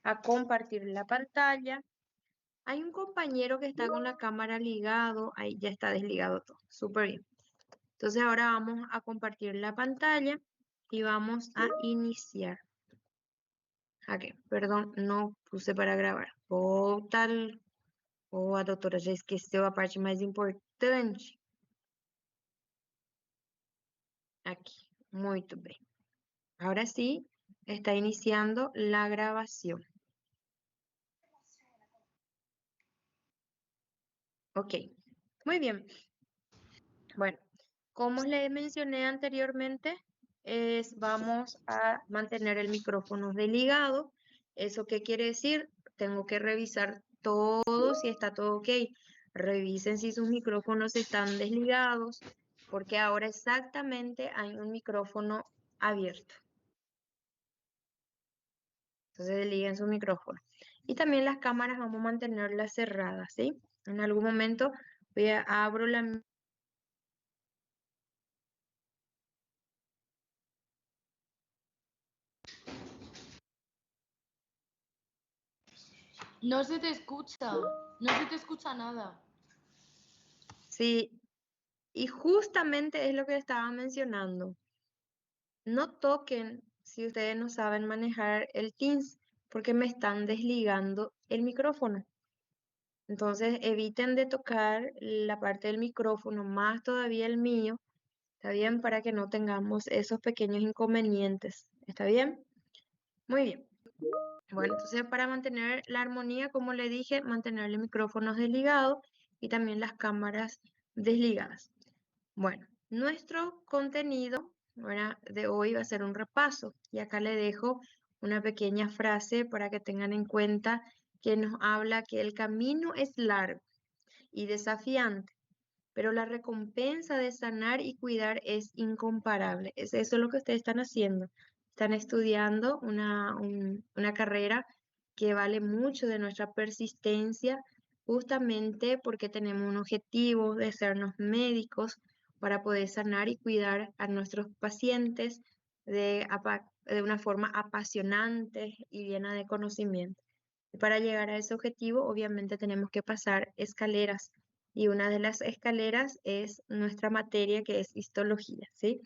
a compartir la pantalla. Hay un compañero que está con la cámara ligado, ahí ya está desligado todo, súper bien. Entonces ahora vamos a compartir la pantalla y vamos a iniciar. Aqui, perdão, não puse para gravar. Volta. A doutora já esqueceu a parte mais importante. Aqui, muito bem. Ahora sí, está iniciando la grabación. Ok, muy bien. Bueno, como les mencioné anteriormente, vamos a mantener el micrófono desligado. ¿Eso qué quiere decir? Tengo que revisar todo, si está todo ok. Revisen si sus micrófonos están desligados, porque ahora exactamente hay un micrófono abierto. Entonces desliguen su micrófono. Y también las cámaras vamos a mantenerlas cerradas, ¿sí? En algún momento abro la... No se te escucha nada. Sí, y justamente es lo que estaba mencionando. No toquen si ustedes no saben manejar el Teams, porque me están desligando el micrófono. Entonces eviten de tocar la parte del micrófono, más todavía el mío, ¿está bien? Para que no tengamos esos pequeños inconvenientes, ¿está bien? Muy bien. Bueno, entonces para mantener la armonía, como le dije, mantener los micrófonos desligados y también las cámaras desligadas. Bueno, nuestro contenido de hoy va a ser un repaso y acá le dejo una pequeña frase para que tengan en cuenta que nos habla que el camino es largo y desafiante, pero la recompensa de sanar y cuidar es incomparable. Es eso lo que ustedes están haciendo. Están estudiando una carrera que vale mucho de nuestra persistencia, justamente porque tenemos un objetivo de sernos médicos para poder sanar y cuidar a nuestros pacientes de una forma apasionante y llena de conocimiento. Y para llegar a ese objetivo, obviamente tenemos que pasar escaleras y una de las escaleras es nuestra materia que es histología, ¿sí?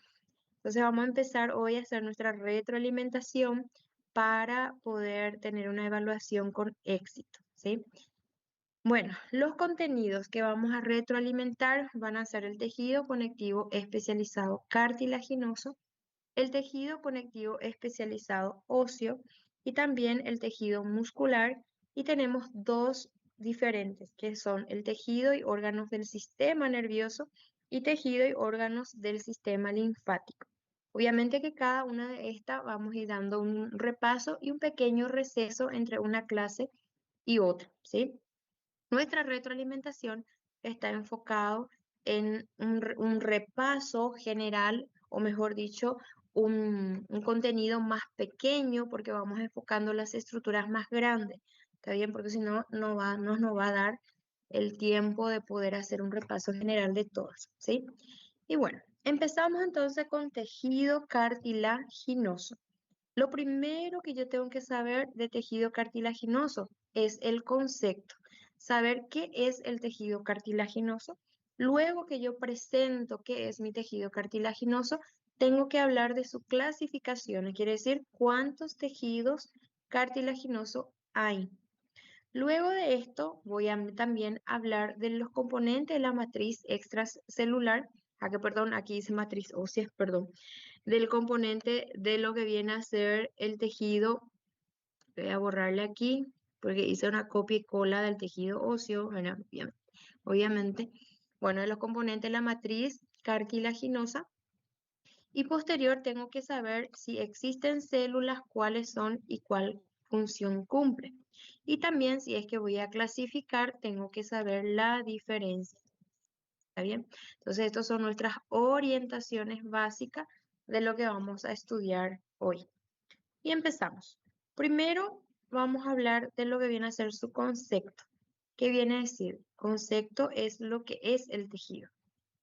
Entonces vamos a empezar hoy a hacer nuestra retroalimentación para poder tener una evaluación con éxito, ¿sí? Bueno, los contenidos que vamos a retroalimentar van a ser el tejido conectivo especializado cartilaginoso, el tejido conectivo especializado óseo y también el tejido muscular. Y tenemos dos diferentes, que son el tejido y órganos del sistema nervioso y tejido y órganos del sistema linfático. Obviamente que cada una de estas vamos a ir dando un repaso y un pequeño receso entre una clase y otra, ¿sí? Nuestra retroalimentación está enfocado en un repaso general, o mejor dicho, un contenido más pequeño, porque vamos enfocando las estructuras más grandes. ¿Está bien? Porque si no, no nos va a dar el tiempo de poder hacer un repaso general de todas, ¿sí? Y bueno, empezamos entonces con tejido cartilaginoso. Lo primero que yo tengo que saber de tejido cartilaginoso es el concepto, saber qué es el tejido cartilaginoso. Luego que yo presento qué es mi tejido cartilaginoso, tengo que hablar de su clasificación, quiere decir cuántos tejidos cartilaginosos hay. Luego de esto voy a también hablar de los componentes de la matriz extracelular, aquí dice matriz ósea, perdón, del componente de lo que viene a ser el tejido. Voy a borrarle aquí porque hice una copia y cola del tejido óseo, ¿verdad? Obviamente. Bueno, de los componentes de la matriz cartilaginosa. Y posterior tengo que saber si existen células, cuáles son y cuál función cumple. Y también si es que voy a clasificar, tengo que saber la diferencia. ¿Está bien? Entonces, estas son nuestras orientaciones básicas de lo que vamos a estudiar hoy. Y empezamos. Primero, vamos a hablar de lo que viene a ser su concepto. ¿Qué viene a decir? Concepto es lo que es el tejido.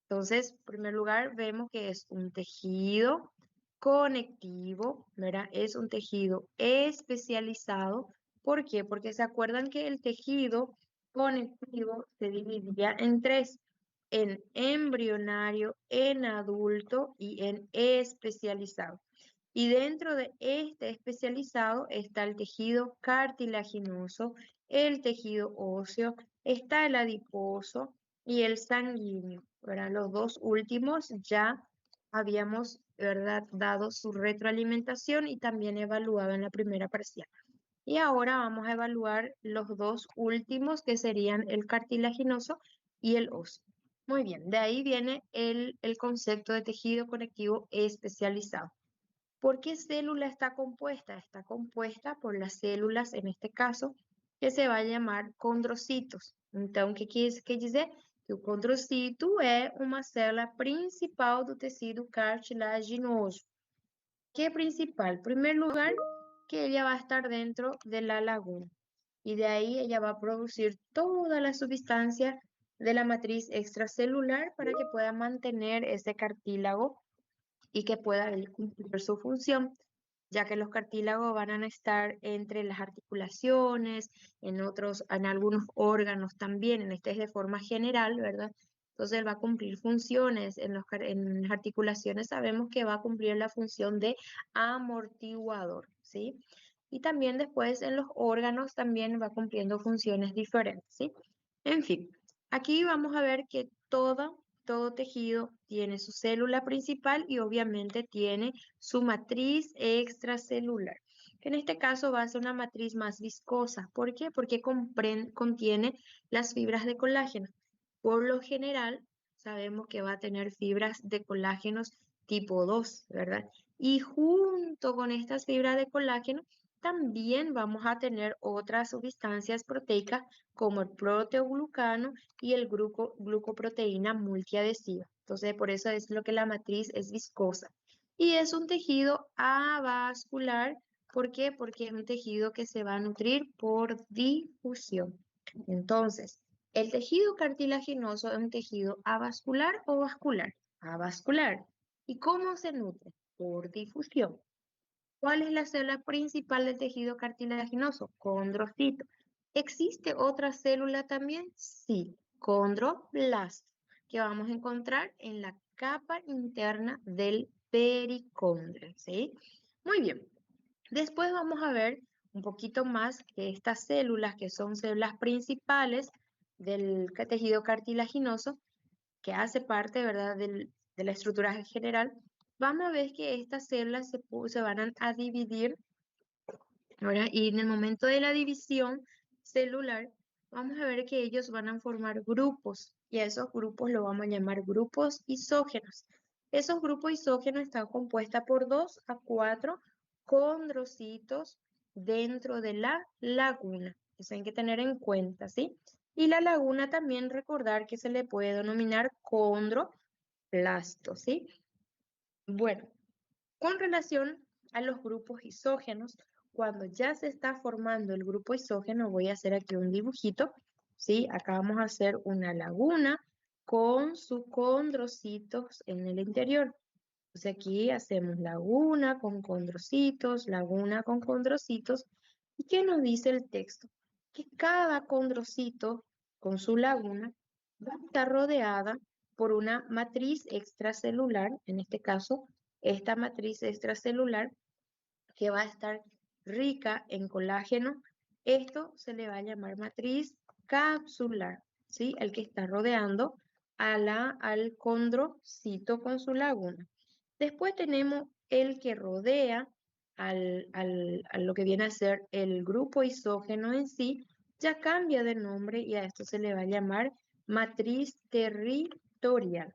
Entonces, en primer lugar, vemos que es un tejido conectivo, ¿verdad? Es un tejido especializado. ¿Por qué? Porque se acuerdan que el tejido conectivo se dividía en tres, en embrionario, en adulto y en especializado. Y dentro de este especializado está el tejido cartilaginoso, el tejido óseo, está el adiposo y el sanguíneo. ¿Verdad? Los dos últimos ya habíamos, ¿verdad?, dado su retroalimentación y también evaluado en la primera parcial. Y ahora vamos a evaluar los dos últimos que serían el cartilaginoso y el óseo. Muy bien, de ahí viene el concepto de tejido conectivo especializado. ¿Por qué célula está compuesta? Está compuesta por las células, en este caso, que se va a llamar condrocitos. Então, quer dizer? Que o condrocito é uma célula principal do tecido cartilaginoso. ¿Qué principal? En primer lugar, que ella va a estar dentro de la laguna. Y de ahí ella va a producir toda la sustancia de la matriz extracelular para que pueda mantener ese cartílago y que pueda él cumplir su función, ya que los cartílagos van a estar entre las articulaciones, en algunos órganos también, en este es de forma general, ¿verdad? Entonces él va a cumplir funciones en las articulaciones, sabemos que va a cumplir la función de amortiguador, ¿sí? Y también después en los órganos también va cumpliendo funciones diferentes, ¿sí? En fin, aquí vamos a ver que todo tejido tiene su célula principal y obviamente tiene su matriz extracelular. En este caso va a ser una matriz más viscosa. ¿Por qué? Porque contiene las fibras de colágeno. Por lo general, sabemos que va a tener fibras de colágenos tipo 2, ¿verdad? Y junto con estas fibras de colágeno, también vamos a tener otras sustancias proteicas como el proteoglucano y el glucoproteína multiadhesiva. Entonces, por eso es lo que la matriz es viscosa. Y es un tejido avascular. ¿Por qué? Porque es un tejido que se va a nutrir por difusión. Entonces, el tejido cartilaginoso es un tejido avascular o vascular. Avascular. ¿Y cómo se nutre? Por difusión. ¿Cuál es la célula principal del tejido cartilaginoso? Condrocito. ¿Existe otra célula también? Sí, condroblasto, que vamos a encontrar en la capa interna del pericondrio, ¿sí? Muy bien. Después vamos a ver un poquito más que estas células, que son células principales del tejido cartilaginoso, que hace parte, ¿verdad?, de la estructura general, vamos a ver que estas células se van a dividir, ¿verdad? Y en el momento de la división celular, vamos a ver que ellos van a formar grupos, y a esos grupos lo vamos a llamar grupos isógenos. Esos grupos isógenos están compuestos por 2 a 4 condrocitos dentro de la laguna. Eso hay que tener en cuenta, ¿sí? Y la laguna también recordar que se le puede denominar condroplasto, ¿sí? Bueno, con relación a los grupos isógenos, cuando ya se está formando el grupo isógeno, voy a hacer aquí un dibujito, ¿sí? Acá vamos a hacer una laguna con sus condrocitos en el interior. Entonces aquí hacemos laguna con condrocitos, laguna con condrocitos. ¿Y qué nos dice el texto? Que cada condrocito con su laguna va a estar rodeada por una matriz extracelular, en este caso, esta matriz extracelular que va a estar rica en colágeno. Esto se le va a llamar matriz capsular, ¿sí? El que está rodeando al condrocito con su laguna. Después tenemos el que rodea a lo que viene a ser el grupo isógeno en sí, ya cambia de nombre y a esto se le va a llamar matriz territorial.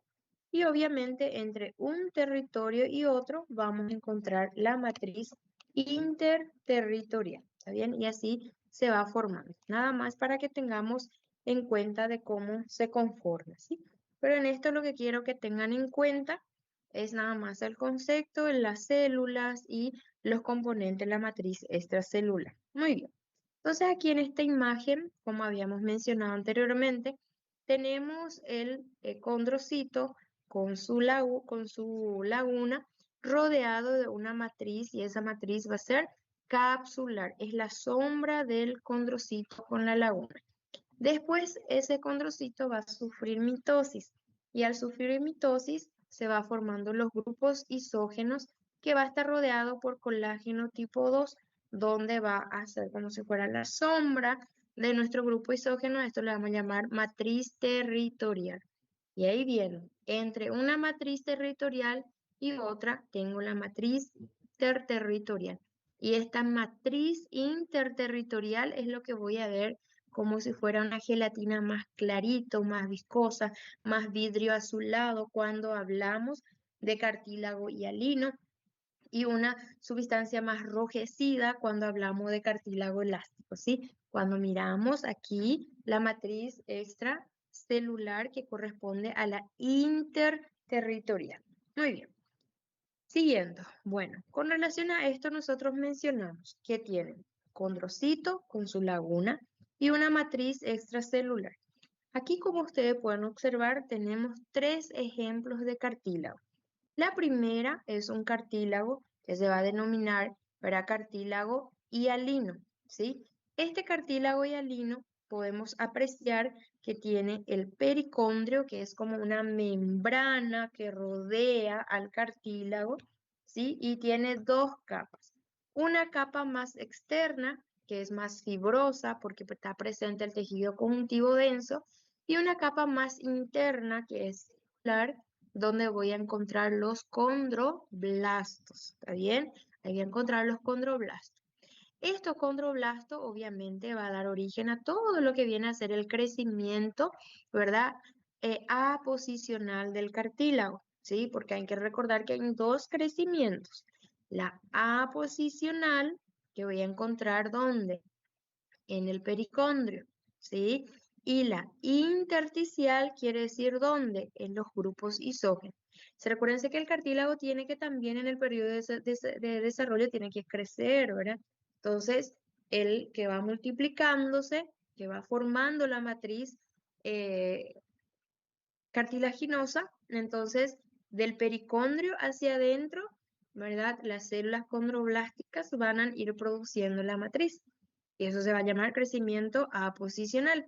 Y obviamente entre un territorio y otro vamos a encontrar la matriz interterritorial, ¿está bien? Y así se va formando. Nada más para que tengamos en cuenta de cómo se conforma, ¿sí? Pero en esto lo que quiero que tengan en cuenta es nada más el concepto de las células y los componentes de la matriz extracelular. Muy bien. Entonces aquí en esta imagen, como habíamos mencionado anteriormente, tenemos el condrocito con su laguna rodeado de una matriz y esa matriz va a ser capsular, es la sombra del condrocito con la laguna. Después ese condrocito va a sufrir mitosis y al sufrir mitosis se va formando los grupos isógenos que va a estar rodeado por colágeno tipo 2, donde va a ser como si fuera la sombra de nuestro grupo isógeno. Esto le vamos a llamar matriz territorial. Y ahí viene, entre una matriz territorial y otra tengo la matriz interterritorial. Y esta matriz interterritorial es lo que voy a ver como si fuera una gelatina más clarito, más viscosa, más vidrio azulado cuando hablamos de cartílago hialino y una sustancia más rojecida cuando hablamos de cartílago elástico, ¿sí? Cuando miramos aquí la matriz extracelular que corresponde a la interterritorial. Muy bien. Siguiendo, bueno, con relación a esto nosotros mencionamos que tienen condrocito con su laguna y una matriz extracelular. Aquí, como ustedes pueden observar, tenemos tres ejemplos de cartílago. La primera es un cartílago que se va a denominar para cartílago hialino, ¿sí? Este cartílago hialino podemos apreciar que tiene el pericondrio, que es como una membrana que rodea al cartílago, ¿sí? Y tiene dos capas. Una capa más externa, que es más fibrosa porque está presente el tejido conjuntivo denso, y una capa más interna, que es celular, donde voy a encontrar los condroblastos, ¿está bien? Ahí voy a encontrar los condroblastos. Estos condroblastos obviamente va a dar origen a todo lo que viene a ser el crecimiento, ¿verdad? Aposicional del cartílago, ¿sí? Porque hay que recordar que hay dos crecimientos. La aposicional, que voy a encontrar ¿dónde? En el pericondrio, ¿sí? Y la intersticial quiere decir ¿dónde? En los grupos isógenos. Se recuerden que el cartílago tiene que también en el periodo de desarrollo tiene que crecer, ¿verdad? Entonces, el que va multiplicándose, que va formando la matriz cartilaginosa, entonces del pericondrio hacia adentro, ¿verdad? Las células condroblásticas van a ir produciendo la matriz. Y eso se va a llamar crecimiento aposicional.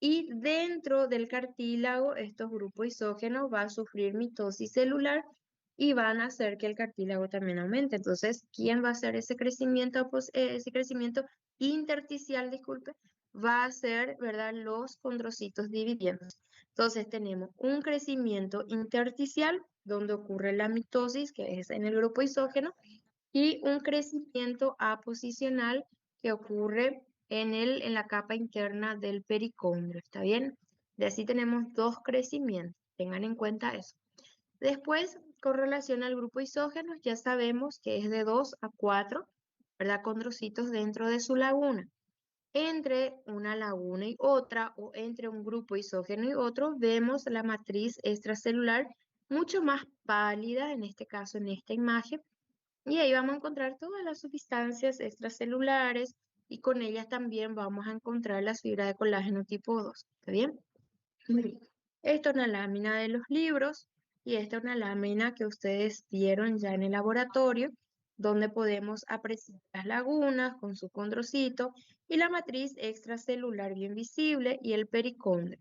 Y dentro del cartílago, estos grupos isógenos van a sufrir mitosis celular y van a hacer que el cartílago también aumente. Entonces, ¿quién va a hacer ese crecimiento intersticial, disculpe? Va a ser, ¿verdad? Los condrocitos dividiéndose. Entonces, tenemos un crecimiento intersticial, donde ocurre la mitosis, que es en el grupo isógeno, y un crecimiento aposicional que ocurre en la capa interna del pericondrio, ¿está bien? De así tenemos dos crecimientos, tengan en cuenta eso. Después, con relación al grupo isógeno, ya sabemos que es de 2 a 4, ¿verdad? Condrocitos dentro de su laguna. Entre una laguna y otra, o entre un grupo isógeno y otro, vemos la matriz extracelular mucho más pálida, en este caso en esta imagen, y ahí vamos a encontrar todas las sustancias extracelulares y con ellas también vamos a encontrar las fibras de colágeno tipo 2. ¿Está bien? Muy bien. Esta es una lámina de los libros y esta es una lámina que ustedes vieron ya en el laboratorio, donde podemos apreciar las lagunas con su condrocito y la matriz extracelular bien visible y el pericondrio.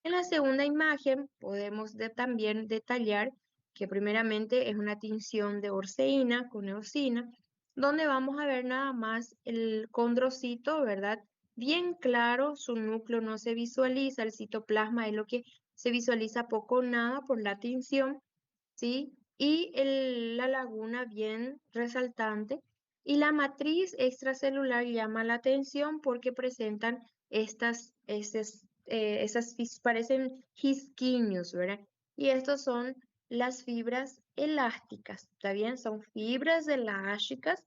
En la segunda imagen podemos también detallar que primeramente es una tinción de orceína con eosina, donde vamos a ver nada más el condrocito, ¿verdad? Bien claro, su núcleo no se visualiza, el citoplasma es lo que se visualiza poco o nada por la tinción, ¿sí? Y la laguna bien resaltante. Y la matriz extracelular llama la atención porque presentan parecen quisquillos, ¿verdad? Y estos son las fibras elásticas, ¿está bien? São fibras elásticas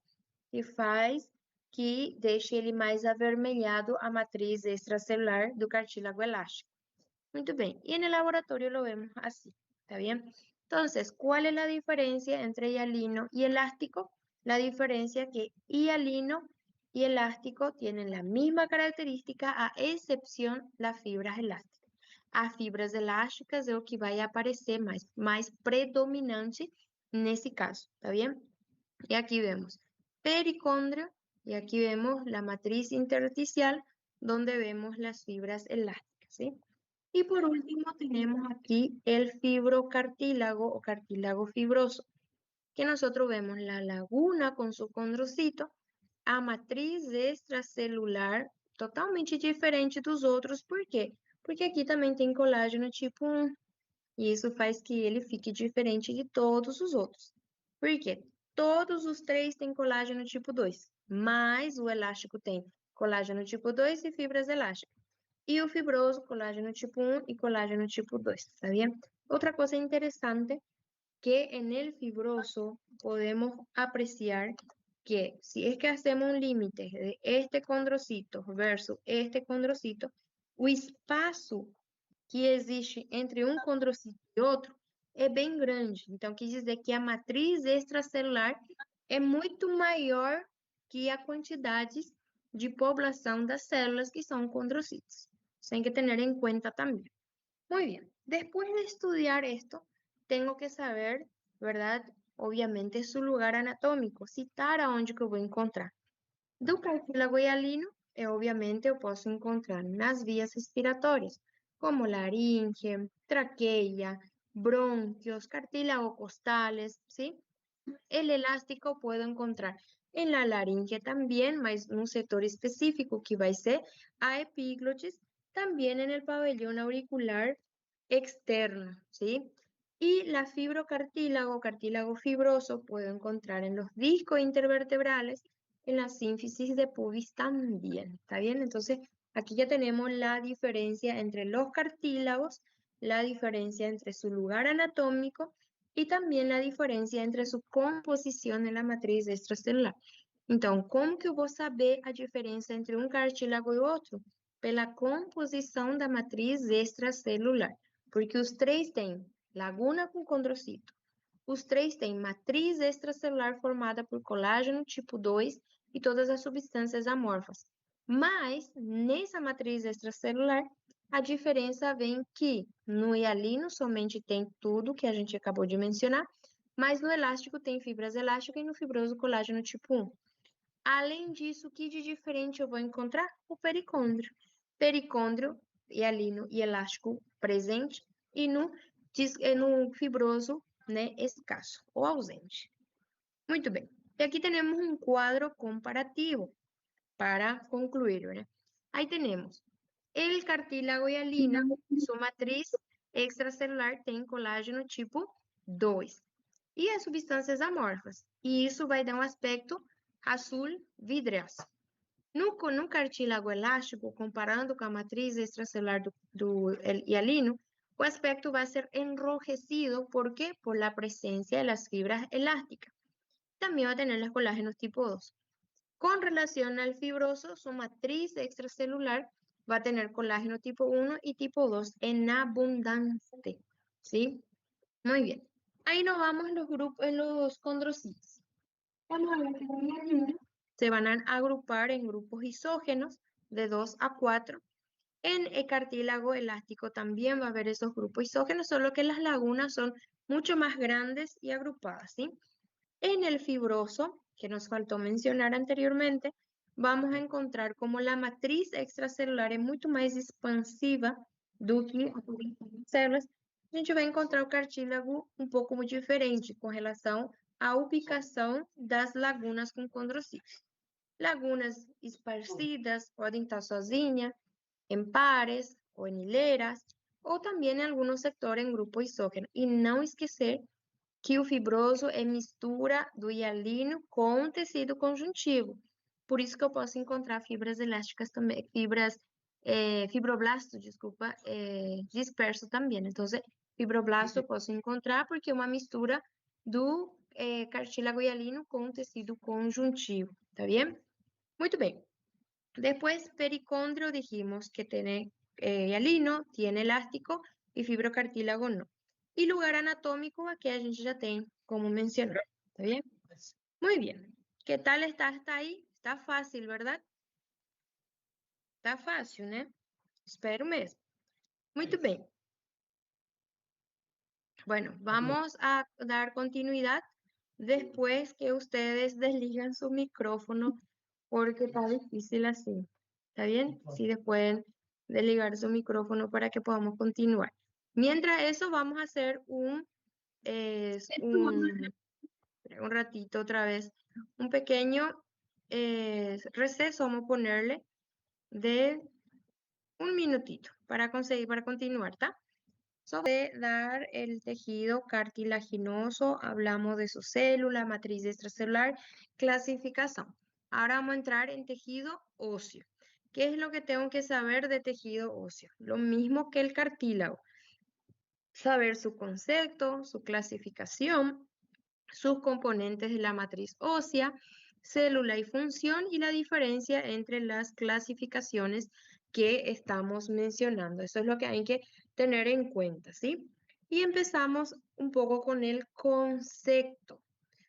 que faz que deixe ele mais avermelhado a matriz extracelular do cartílago elástico. Muy bien, y en el laboratorio lo vemos así, ¿está bien? Entonces, ¿cuál es la diferencia entre hialino y elástico? La diferencia es que hialino y elástico tienen la misma característica a excepción las fibras elásticas. As fibras elásticas é o que vai aparecer mais predominante nesse caso, ¿está bien? Y aquí vemos pericondrio, y aquí vemos la matriz intersticial, donde vemos las fibras elásticas, ¿sí? Y por último tenemos aquí el fibrocartílago o cartílago fibroso, que nosotros vemos la laguna con su condrocito, a matriz extracelular totalmente diferente dos outros. Por quê? Porque aqui também tem colágeno tipo 1, e isso faz que ele fique diferente de todos os outros. Por quê? Todos os três têm colágeno tipo 2, mas o elástico tem colágeno tipo 2 e fibras elásticas. E o fibroso, colágeno tipo 1 e colágeno tipo 2, sabia? Outra coisa interessante que en el fibroso podemos apreciar que si es que hacemos un límite de este condrocito versus este condrocito, o espaço que existe entre um condrocito e outro é bem grande. Então, quer dizer que a matriz extracelular é muito maior que a quantidade de poblação das células que são condrocitos. Isso tem que ter em conta também. Muy bien, después de estudiar esto, tengo que saber, ¿verdad? Obviamente su lugar anatómico, citar aonde que eu vou encontrar. Do cartílago hialino, obviamente eu posso encontrar nas vias respiratórias, como laringe, traqueia, bronquios, cartílago costales, ¿sí? El elástico puedo encontrar en la laringe también, mas un sector específico que vai ser a epiglotis, también en el pabellón auricular externo, ¿sí? Y la fibrocartílago, cartílago fibroso, puedo encontrar en los discos intervertebrales, en la sínfisis de pubis también, ¿está bien? Entonces, aquí ya tenemos la diferencia entre los cartílagos, la diferencia entre su lugar anatómico e também a diferença entre sua composição na matriz extracelular. Então, como que eu vou saber a diferença entre um cartílago e outro? Pela composição da matriz extracelular, porque os três têm laguna com condrocito, os três têm matriz extracelular formada por colágeno tipo 2 e todas as substâncias amorfas. Mas, nessa matriz extracelular, a diferença vem que no hialino somente tem tudo que a gente acabou de mencionar, mas no elástico tem fibras elásticas e no fibroso colágeno tipo 1. Além disso, o que de diferente eu vou encontrar? O pericôndrio. Pericôndrio, hialino e elástico presente e no fibroso, né, escasso ou ausente. Muito bem. E aqui temos um quadro comparativo para concluir, ¿verdad? Ahí tenemos el cartílago hialino, su matriz extracelular tem colágeno tipo 2 e as substâncias amorfas. E isso vai dar um aspecto azul vidroso. No cartílago elástico, comparando com a matriz extracelular do hialino, o aspecto vai ser enrojecido. ¿Por qué? Por la presencia de las fibras elásticas. También va a tener los colágenos tipo 2. Con relación al fibroso, su matriz extracelular va a tener colágeno tipo 1 y tipo 2 en abundante, ¿sí? Muy bien. Ahí nos vamos en los condrocitos. Vamos a ver que se van a agrupar en grupos isógenos de 2 a 4. En el cartílago elástico también va a haber esos grupos isógenos, solo que las lagunas son mucho más grandes y agrupadas, ¿sí? En el fibroso, que nos faltó mencionar anteriormente, vamos a encontrar como la matriz extracelular é muito mais expansiva do que a das células. A gente vai encontrar o cartílago um pouco diferente com relação à ubicação das lagunas com condrocitos. Lagunas esparcidas podem estar sozinhas, em pares ou em hileras, ou também em alguns sectores em grupo isógeno. E não esquecer que o fibroso é mistura do hialino com tecido conjuntivo. Por isso que eu posso encontrar fibras elásticas também, fibroblasto, desculpa, disperso também. Então, fibroblasto eu posso encontrar porque é uma mistura do cartílago hialino com tecido conjuntivo, tá bem? Muito bem. Depois, pericôndrio, dijimos que tem hialino, tem elástico e fibrocartílago não. Y lugar anatómico, aquí a gente ya tem como mencionar. ¿Está bien? Muy bien. ¿Qué tal está hasta ahí? Está fácil, ¿verdad? Está fácil, ¿no? Espero mesmo. Muito bem. Bueno, vamos a dar continuidad después que ustedes desligan su micrófono porque está difícil así. ¿Está bien? Sí, pueden desligar su micrófono para que podamos continuar. Mientras eso, vamos a hacer un ratito otra vez, un pequeño receso, vamos a ponerle de un minutito para continuar, ¿está? Sobre dar el tejido cartilaginoso, hablamos de su célula, matriz extracelular, clasificación. Ahora vamos a entrar en tejido óseo. ¿Qué es lo que tengo que saber de tejido óseo? Lo mismo que el cartílago. Saber su concepto, su clasificación, sus componentes de la matriz ósea, célula y función y la diferencia entre las clasificaciones que estamos mencionando. Eso es lo que hay que tener en cuenta, ¿sí? Y empezamos un poco con el concepto.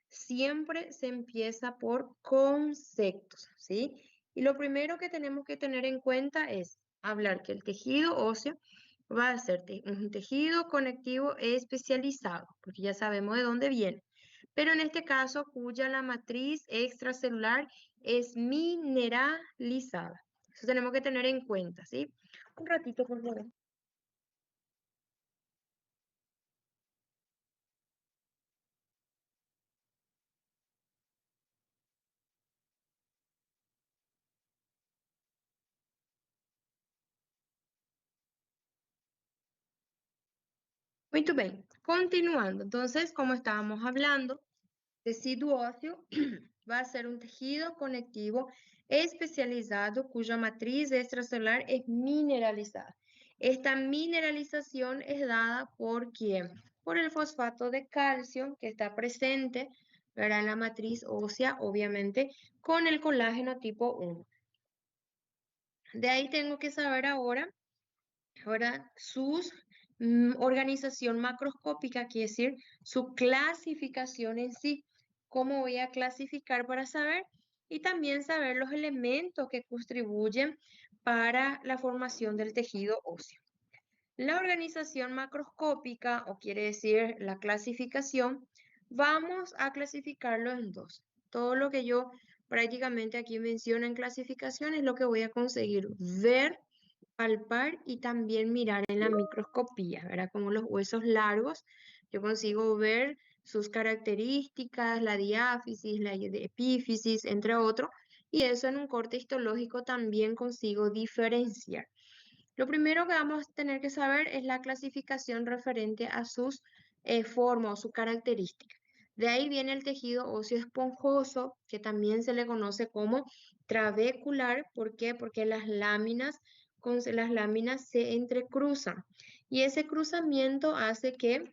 Siempre se empieza por conceptos, ¿sí? Y lo primero que tenemos que tener en cuenta es hablar que el tejido óseo va a ser un tejido conectivo especializado, porque ya sabemos de dónde viene, pero en este caso cuya la matriz extracelular es mineralizada. Eso tenemos que tener en cuenta, ¿sí? Un ratito, por favor. Muy bien, continuando. Entonces, como estábamos hablando, tejido óseo va a ser un tejido conectivo especializado cuya matriz extracelular es mineralizada. Esta mineralización es dada por ¿quién? Por el fosfato de calcio que está presente, ¿verdad? En la matriz ósea, obviamente, con el colágeno tipo 1. De ahí tengo que saber ahora su organización macroscópica, quiere decir su clasificación en sí, cómo voy a clasificar para saber, y también saber los elementos que contribuyen para la formación del tejido óseo. La organización macroscópica, o quiere decir la clasificación, vamos a clasificarlo en dos. Todo lo que yo prácticamente aquí menciono en clasificación es lo que voy a conseguir ver, palpar y también mirar en la microscopía, ¿verdad? Como los huesos largos, yo consigo ver sus características, la diáfisis, la epífisis, entre otros, y eso en un corte histológico también consigo diferenciar. Lo primero que vamos a tener que saber es la clasificación referente a sus formas o sus características. De ahí viene el tejido óseo esponjoso, que también se le conoce como trabecular. ¿Por qué? Porque las láminas se entrecruzan y ese cruzamiento hace que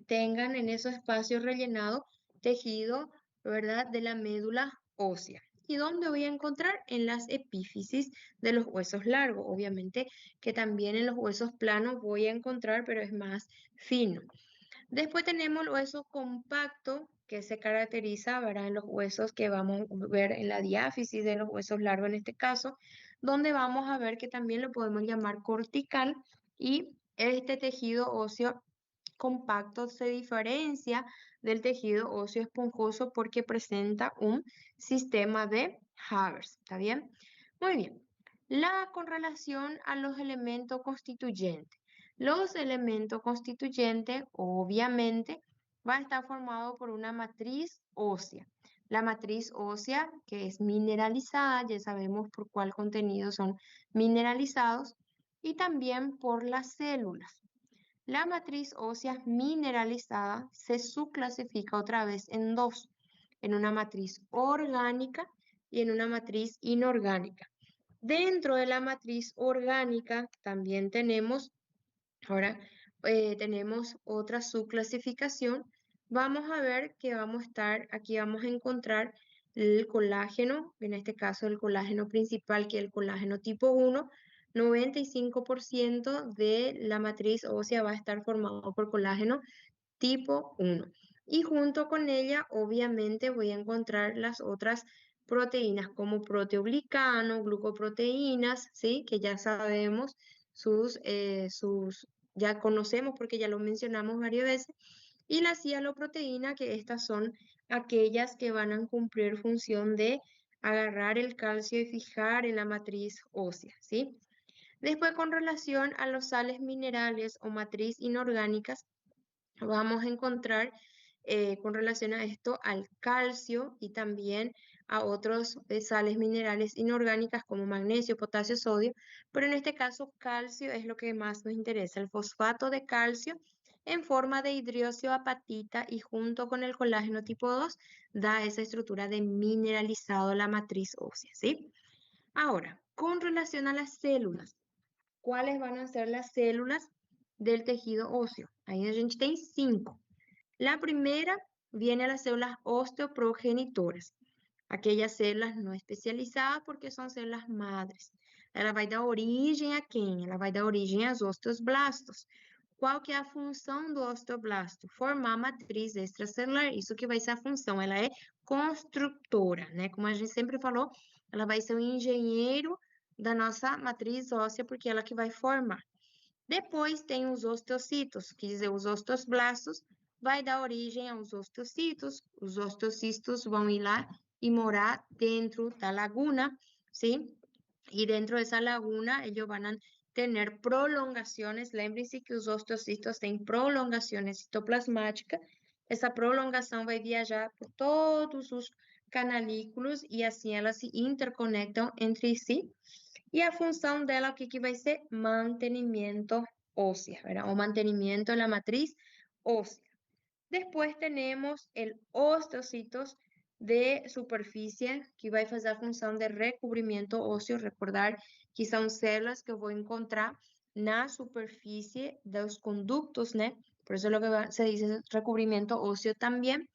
tengan en esos espacios rellenados tejido, ¿verdad?, de la médula ósea. ¿Y dónde voy a encontrar? En las epífisis de los huesos largos. Obviamente que también en los huesos planos voy a encontrar, pero es más fino. Después tenemos el hueso compacto, que se caracteriza, ¿verdad?, en los huesos que vamos a ver en la diáfisis de los huesos largos en este caso, donde vamos a ver que también lo podemos llamar cortical, y este tejido óseo compacto se diferencia del tejido óseo esponjoso porque presenta un sistema de Haber. ¿Está bien? Muy bien. Con relación a los elementos constituyentes. Los elementos constituyentes, obviamente, va a estar formado por una matriz ósea. La matriz ósea, que es mineralizada, ya sabemos por cuál contenido son mineralizados, y también por las células. La matriz ósea mineralizada se subclasifica otra vez en dos, en una matriz orgánica y en una matriz inorgánica. Dentro de la matriz orgánica también tenemos, ahora tenemos otra subclasificación. Vamos a ver que aquí vamos a encontrar el colágeno, en este caso el colágeno principal, que es el colágeno tipo 1. 95% de la matriz ósea va a estar formado por colágeno tipo 1. Y junto con ella, obviamente, voy a encontrar las otras proteínas como proteoglicano, glucoproteínas, ¿sí? Que ya sabemos ya conocemos porque ya lo mencionamos varias veces, y la cialoproteína, que estas son aquellas que van a cumplir función de agarrar el calcio y fijar en la matriz ósea, ¿sí? Después, con relación a los sales minerales o matriz inorgánicas, vamos a encontrar con relación a esto al calcio y también a otros sales minerales inorgánicas como magnesio, potasio, sodio, pero en este caso calcio es lo que más nos interesa, el fosfato de calcio en forma de hidroxiapatita y junto con el colágeno tipo 2 da esa estructura de mineralizado la matriz ósea, ¿sí? Ahora, con relación a las células, ¿cuáles van a ser las células del tejido óseo? Ahí a gente tem 5. La primera viene a las células osteoprogenitoras, aquellas células no especializadas porque son células madres. Ela vai dar origem a quem? Ela vai dar origem aos osteoblastos. Qual que é a função do osteoblasto? Formar matriz extracelular. Isso que vai ser a função. Ela é construtora, né? Como a gente sempre falou, ela vai ser o engenheiro da nossa matriz óssea, porque ela que vai formar. Depois tem os osteocitos, quer dizer, os osteoblastos vai dar origem aos osteocitos. Os osteocitos vão ir lá e morar dentro da laguna, ¿sí? Y dentro de esa laguna ellos van a tener prolongaciones. Lembren-se que os osteocitos têm prolongaciones citoplasmáticas. Essa prolongação vai viajar por todos os canalículos e assim elas se interconectam entre si. Y a función dela, o que vai ser? Mantenimiento ósea, ¿verdad? O mantenimiento de la matriz ósea. Después tenemos el osteocitos de superficie, que vai fazer a função de recubrimiento óseo. Recordar que são células que eu vou encontrar na superfície dos conductos, né? Por eso lo que se dice recubrimiento óseo también.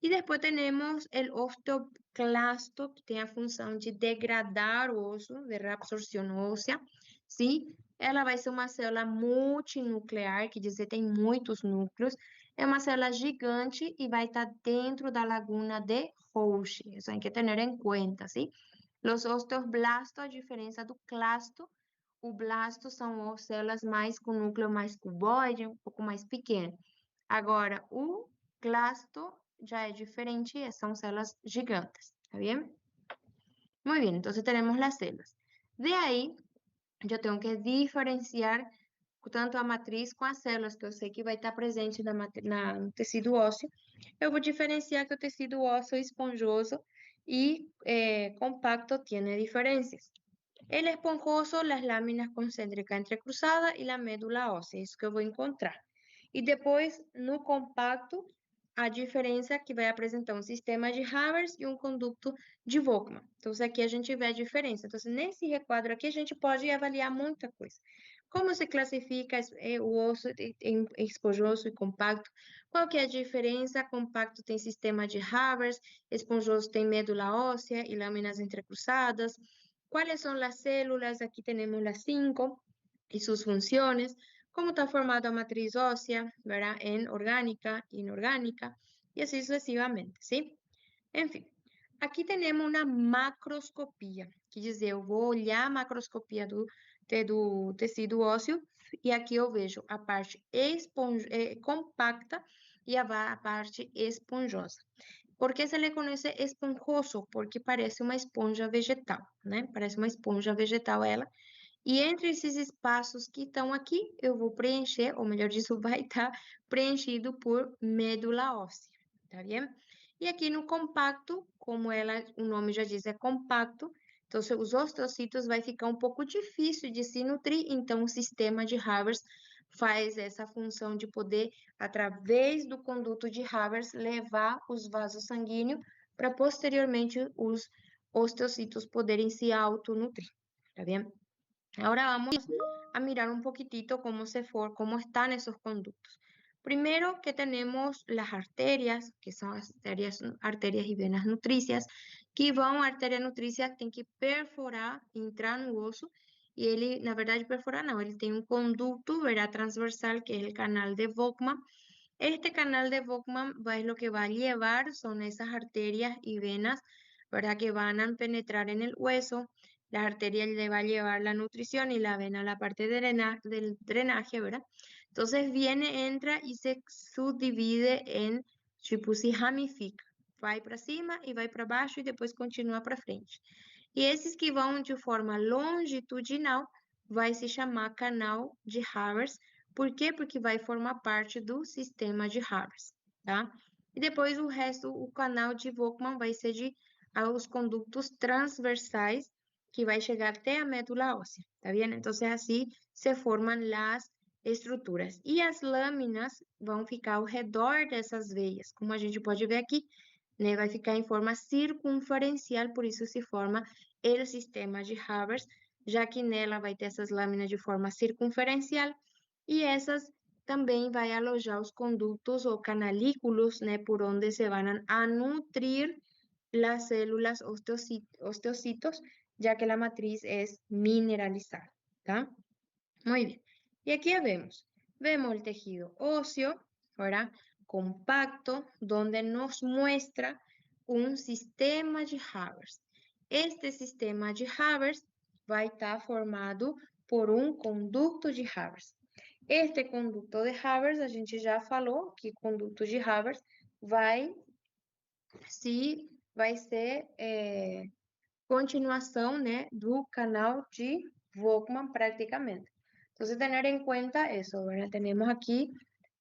E depois temos o osteoclasto, que tem a função de degradar o osso, de reabsorção óssea, sim? Ela vai ser uma célula multinuclear, que dizer tem muitos núcleos. É uma célula gigante e vai estar dentro da laguna de Roche. Isso tem que ter em conta, sim? Os osteoblastos, a diferença do clasto, o blasto são células mais com núcleo mais cuboide, um pouco mais pequeno. Agora, o clasto ya es diferente, son células gigantes, ¿está bien? Muy bien, entonces tenemos las células. De ahí, yo tengo que diferenciar tanto a matriz com as células, que eu sei que vai estar presente no tecido ósseo. Eu vou diferenciar que o tecido ósseo esponjoso y compacto tiene diferencias. El esponjoso, las láminas concéntricas entrecruzadas y la médula óssea, isso que eu vou encontrar. E depois, no compacto, a diferença é que vai apresentar um sistema de Havers e um conduto de Volkmann. Então, aqui a gente vê a diferença. Então, nesse requadro aqui, a gente pode avaliar muita coisa. Como se classifica o osso em esponjoso e compacto? Qual que é a diferença? Compacto tem sistema de Havers, esponjoso tem médula óssea e lâminas entrecruzadas. ¿Cuáles son las células? Aquí tenemos las 5 y sus funciones. Cómo está formada la matriz ósea, ¿verdad? En orgánica, inorgánica y así sucesivamente, ¿sí? En fin, aqui temos uma macroscopia, quer dizer, eu vou olhar a macroscopia do tecido ósseo e aqui eu vejo a parte compacta e a parte esponjosa. ¿Por qué se le conoce esponjoso? Porque parece uma esponja vegetal, né? Parece uma esponja vegetal ela. E entre esses espaços que estão aqui, eu vou preencher, ou melhor dizendo, vai estar preenchido por médula óssea, tá bem? E aqui no compacto, como ela, o nome já diz, é compacto, então os osteocitos vai ficar um pouco difícil de se nutrir, então o sistema de Havers faz essa função de poder, através do conduto de Havers, levar os vasos sanguíneos para posteriormente os osteocitos poderem se autonutrir, tá bem? Ahora vamos a mirar un poquitito cómo están esos conductos. Primero que tenemos las arterias, que son arterias y venas nutricias, que a artéria nutrícia tem que perforar, entrar no osso, e ele, na verdade, perforar não, ele tem um conduto, verá, transversal, que es el canal de Volkmann. Este canal de Volkmann es lo que va a llevar, son esas arterias y venas, ¿verdad? Que van a penetrar en el hueso. La arteria le va a llevar la nutrición y la vena la parte del drenaje, ¿verdad? Entonces viene, entra y se subdivide en, tipo, se ramifica, vai para cima e vai para baixo e depois continua para frente. E esses que vão de forma longitudinal vai se chamar canal de Havers. Por quê? Porque vai formar parte do sistema de Havers, tá? E depois o resto, o canal de Volkmann vai ser de os conductos transversais que vai chegar até a médula óssea, tá vendo? Então, assim se formam as estruturas. E as lâminas vão ficar ao redor dessas veias, como a gente pode ver aqui, né? Vai ficar em forma circunferencial, por isso se forma o sistema de Havers, já que nela vai ter essas lâminas de forma circunferencial e essas também vai alojar os condutos ou canalículos, né, por onde se van a nutrir las células osteocitos, ya que la matriz es mineralizada, ¿tá? Muy bien. Y aquí vemos el tejido óseo, ¿verdad? Compacto, donde nos muestra un sistema de Havers. Este sistema de Havers vai estar formado por um conduto de Havers. Este conduto de Havers, a gente já falou que conduto de Havers vai ser continuação, né, do canal de Volkmann prácticamente. Entonces, tener en cuenta eso, ¿verdad? Tenemos aquí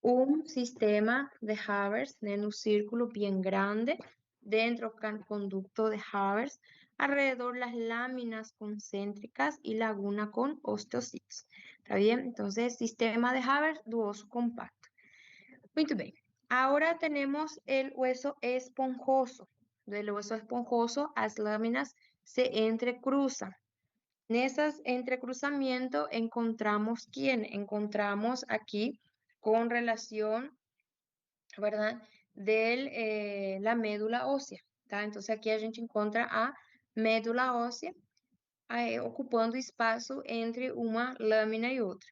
un sistema de Havers en un círculo bien grande, dentro del conducto de Havers, alrededor las láminas concéntricas y laguna con osteocitos. ¿Está bien? Entonces, sistema de Havers duoso compacto. Muy bien. Ahora tenemos el hueso esponjoso. Del hueso esponjoso, las láminas se entrecruzan. En esos entrecruzamientos encontramos quién? Encontramos aquí con relación, ¿verdad? De la médula ósea, tá? Entonces aquí a gente encontra a médula ósea ocupando espaço entre uma lâmina e outra.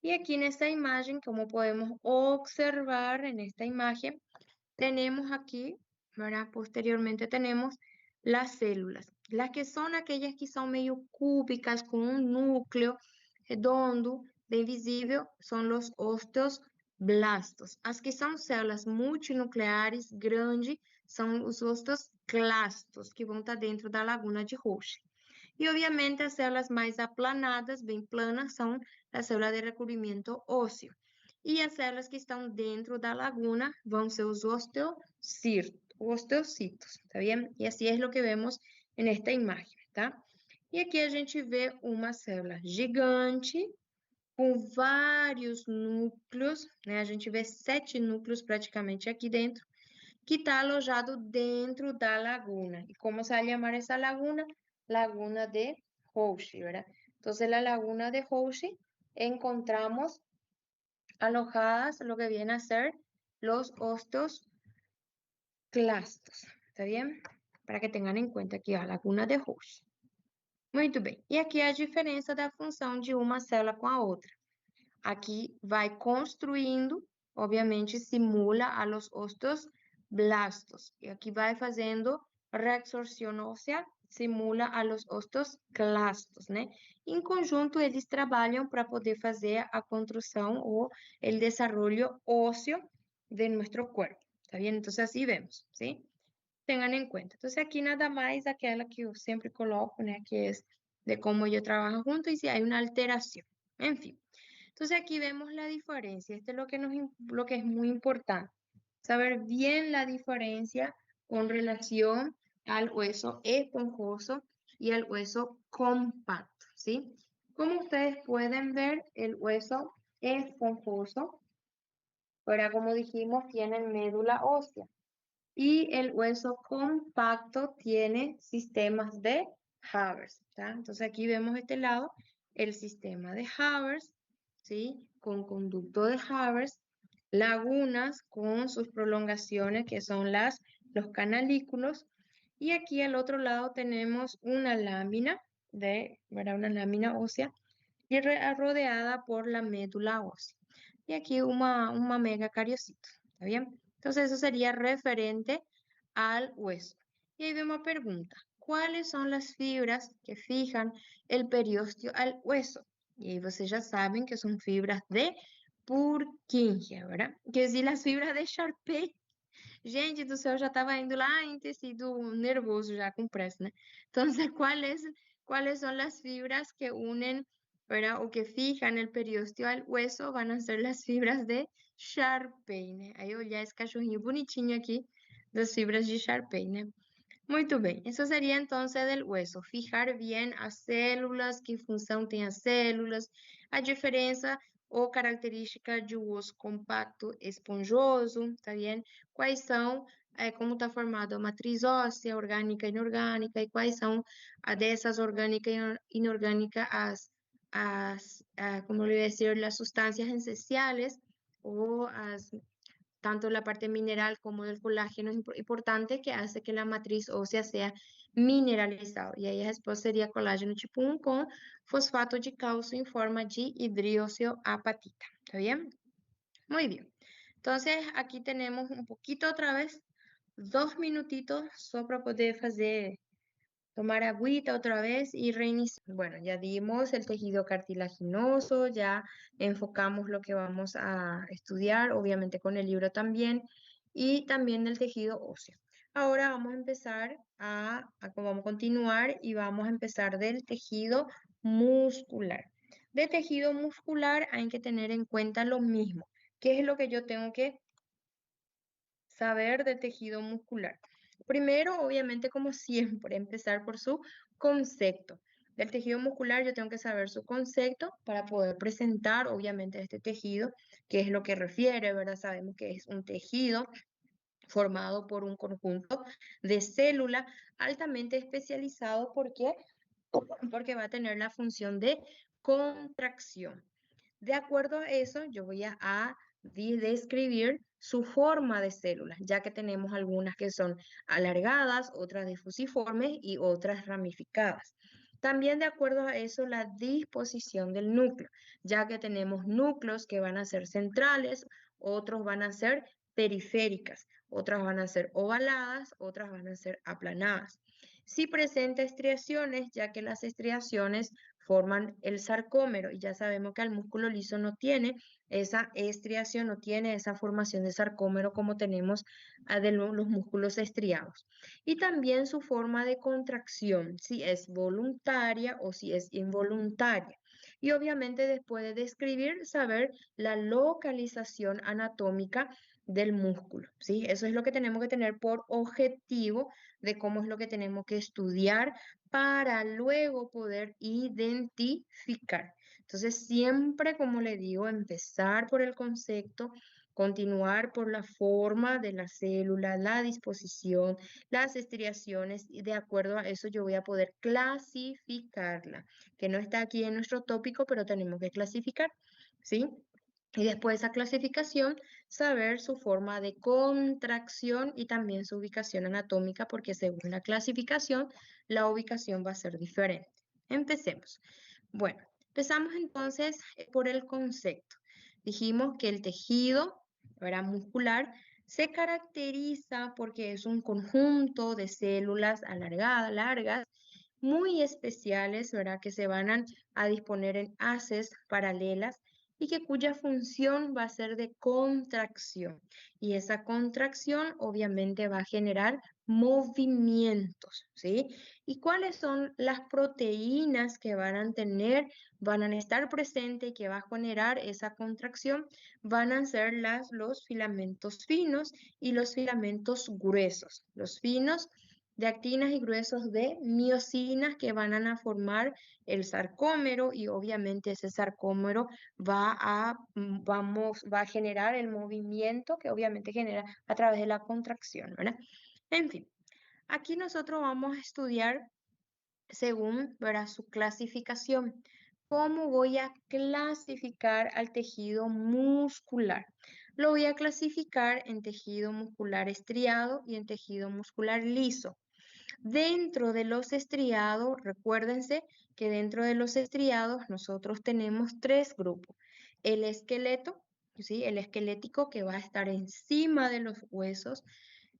E aqui nesta imagem, como podemos observar en esta imagen, tenemos aquí, ¿verdad? Posteriormente tenemos las células, las que son aquellas que son medio cúbicas con un núcleo redondo, bem visível, son los osteoblastos. As que são células multinucleares grandes são os osteoclastos, que vão estar dentro da laguna de Roche. E, obviamente, as células mais aplanadas, bem planas, são as células de recubrimiento ósseo. E as células que estão dentro da laguna vão ser os osteocitos, tá bem? E assim é o que vemos nesta imagem, tá? E aqui a gente vê uma célula gigante, com vários núcleos, né? A gente vê 7 núcleos praticamente aqui dentro, que está alojado dentro da laguna. E como se vai chamar essa laguna? Laguna de Roche, ¿verdad? Entonces, la laguna de Roche encontramos alojadas lo que viene a ser los osteoclastos, ¿está bien? Para que tengan en cuenta aqui a laguna de Roche. Muito bem. E aqui a diferença da função de uma célula com a outra. Aqui vai construindo, obviamente simula a los osteoblastos. E aqui vai fazendo reabsorção óssea, simula a los osteoclastos, né? Em conjunto, eles trabalham para poder fazer a construção ou o desenvolvimento ósseo de nosso corpo, tá bem? Então, assim vemos, ¿sí? Tengan en cuenta. Entonces, aquí nada más aquella que yo siempre coloco, ¿no? Que es de cómo yo trabajo junto y si hay una alteración. En fin. Entonces, aquí vemos la diferencia. Esto es lo que es muy importante. Saber bien la diferencia con relación al hueso esponjoso y al hueso compacto, ¿sí? Como ustedes pueden ver, el hueso esponjoso, ahora como dijimos, tiene médula ósea. Y el hueso compacto tiene sistemas de Havers, ¿tá? Entonces aquí vemos este lado, el sistema de Havers, ¿sí? Con conducto de Havers, lagunas con sus prolongaciones que son los canalículos, y aquí al otro lado tenemos una lámina, ¿verdad? Una lámina ósea, y rodeada por la médula ósea. Y aquí una megacariocito, ¿está bien? Entonces, eso sería referente al hueso. Y ahí vemos pregunta, ¿cuáles son las fibras que fijan el periósteo al hueso? Y ahí ustedes ya saben que son fibras de Purkinje, ¿verdad? Que si las fibras de Sharpey, Gente do céu, já estava indo lá em tecido nervoso já com pressa, né? Entonces, ¿cuáles son las fibras que unen, ¿verdad? O que fijan el periósteo al hueso? Van a ser las fibras de Sharpey, né? Aí olhar esse cachorrinho bonitinho aqui das fibras de Sharpey, né? Muito bem, eso sería entonces del hueso, fijar bien as células, que função tem as células, a diferença ou característica de um osso compacto esponjoso, tá bem? Quais são, como está formada a matriz óssea, orgânica e inorgânica, e quais são dessas orgânica e inorgânica como le voy a decir, las sustancias esenciales o as tanto la parte mineral como del colágeno es importante que hace que la matriz ósea sea mineralizada. Y ahí después sería colágeno tipo 1 con fosfato de calcio en forma de hidroxiapatita. ¿Está bien? Muy bien. Entonces, aquí tenemos un poquito otra vez, 2 minutitos, solo para poder hacer tomar agüita otra vez y reiniciar. Bueno, ya dimos el tejido cartilaginoso, ya enfocamos lo que vamos a estudiar, obviamente con el libro también, y también el tejido óseo. Ahora vamos a empezar vamos a continuar y vamos a empezar del tejido muscular. De tejido muscular hay que tener en cuenta lo mismo. ¿Qué es lo que yo tengo que saber de tejido muscular? Primero, obviamente, como siempre, empezar por su concepto. Del tejido muscular yo tengo que saber su concepto para poder presentar, obviamente, este tejido, qué es lo que refiere, ¿verdad? Sabemos que es un tejido formado por un conjunto de células altamente especializado. ¿Por qué? Porque va a tener la función de contracción. De acuerdo a eso, yo voy a describir su forma de células, ya que tenemos algunas que son alargadas, otras difusiformes y otras ramificadas. También de acuerdo a eso, la disposición del núcleo, ya que tenemos núcleos que van a ser centrales, otros van a ser periféricas, otras van a ser ovaladas, otras van a ser aplanadas. Si presenta estriaciones, ya que las estriaciones forman el sarcómero y ya sabemos que el músculo liso no tiene esa estriación, no tiene esa formación de sarcómero como tenemos de los músculos estriados. Y también su forma de contracción, si es voluntaria o si es involuntaria. Y obviamente después de describir, saber la localización anatómica del músculo, ¿sí? Eso es lo que tenemos que tener por objetivo de cómo es lo que tenemos que estudiar para luego poder identificar. Entonces, siempre, como le digo, empezar por el concepto, continuar por la forma de la célula, la disposición, las estriaciones, y de acuerdo a eso yo voy a poder clasificarla, que no está aquí en nuestro tópico, pero tenemos que clasificar, ¿sí? Y después de esa clasificación, saber su forma de contracción y también su ubicación anatómica, porque según la clasificación, la ubicación va a ser diferente. Empecemos. Bueno, empezamos entonces por el concepto. Dijimos que el tejido, ¿verdad?, muscular se caracteriza porque es un conjunto de células alargadas, largas, muy especiales, ¿verdad?, que se van a disponer en haces paralelas y que cuya función va a ser de contracción. Y esa contracción obviamente va a generar movimientos, ¿sí? ¿Y cuáles son las proteínas que van a estar presentes y que va a generar esa contracción? Van a ser los filamentos finos y los filamentos gruesos. Los finos de actinas y gruesos de miosinas que van a formar el sarcómero y obviamente ese sarcómero va a generar el movimiento que obviamente genera a través de la contracción, ¿verdad? En fin, aquí nosotros vamos a estudiar según, ¿verdad?, su clasificación. ¿Cómo voy a clasificar al tejido muscular? Lo voy a clasificar en tejido muscular estriado y en tejido muscular liso. Dentro de los estriados, recuérdense que dentro de los estriados nosotros tenemos 3 grupos. El esqueleto, ¿sí?, el esquelético, que va a estar encima de los huesos,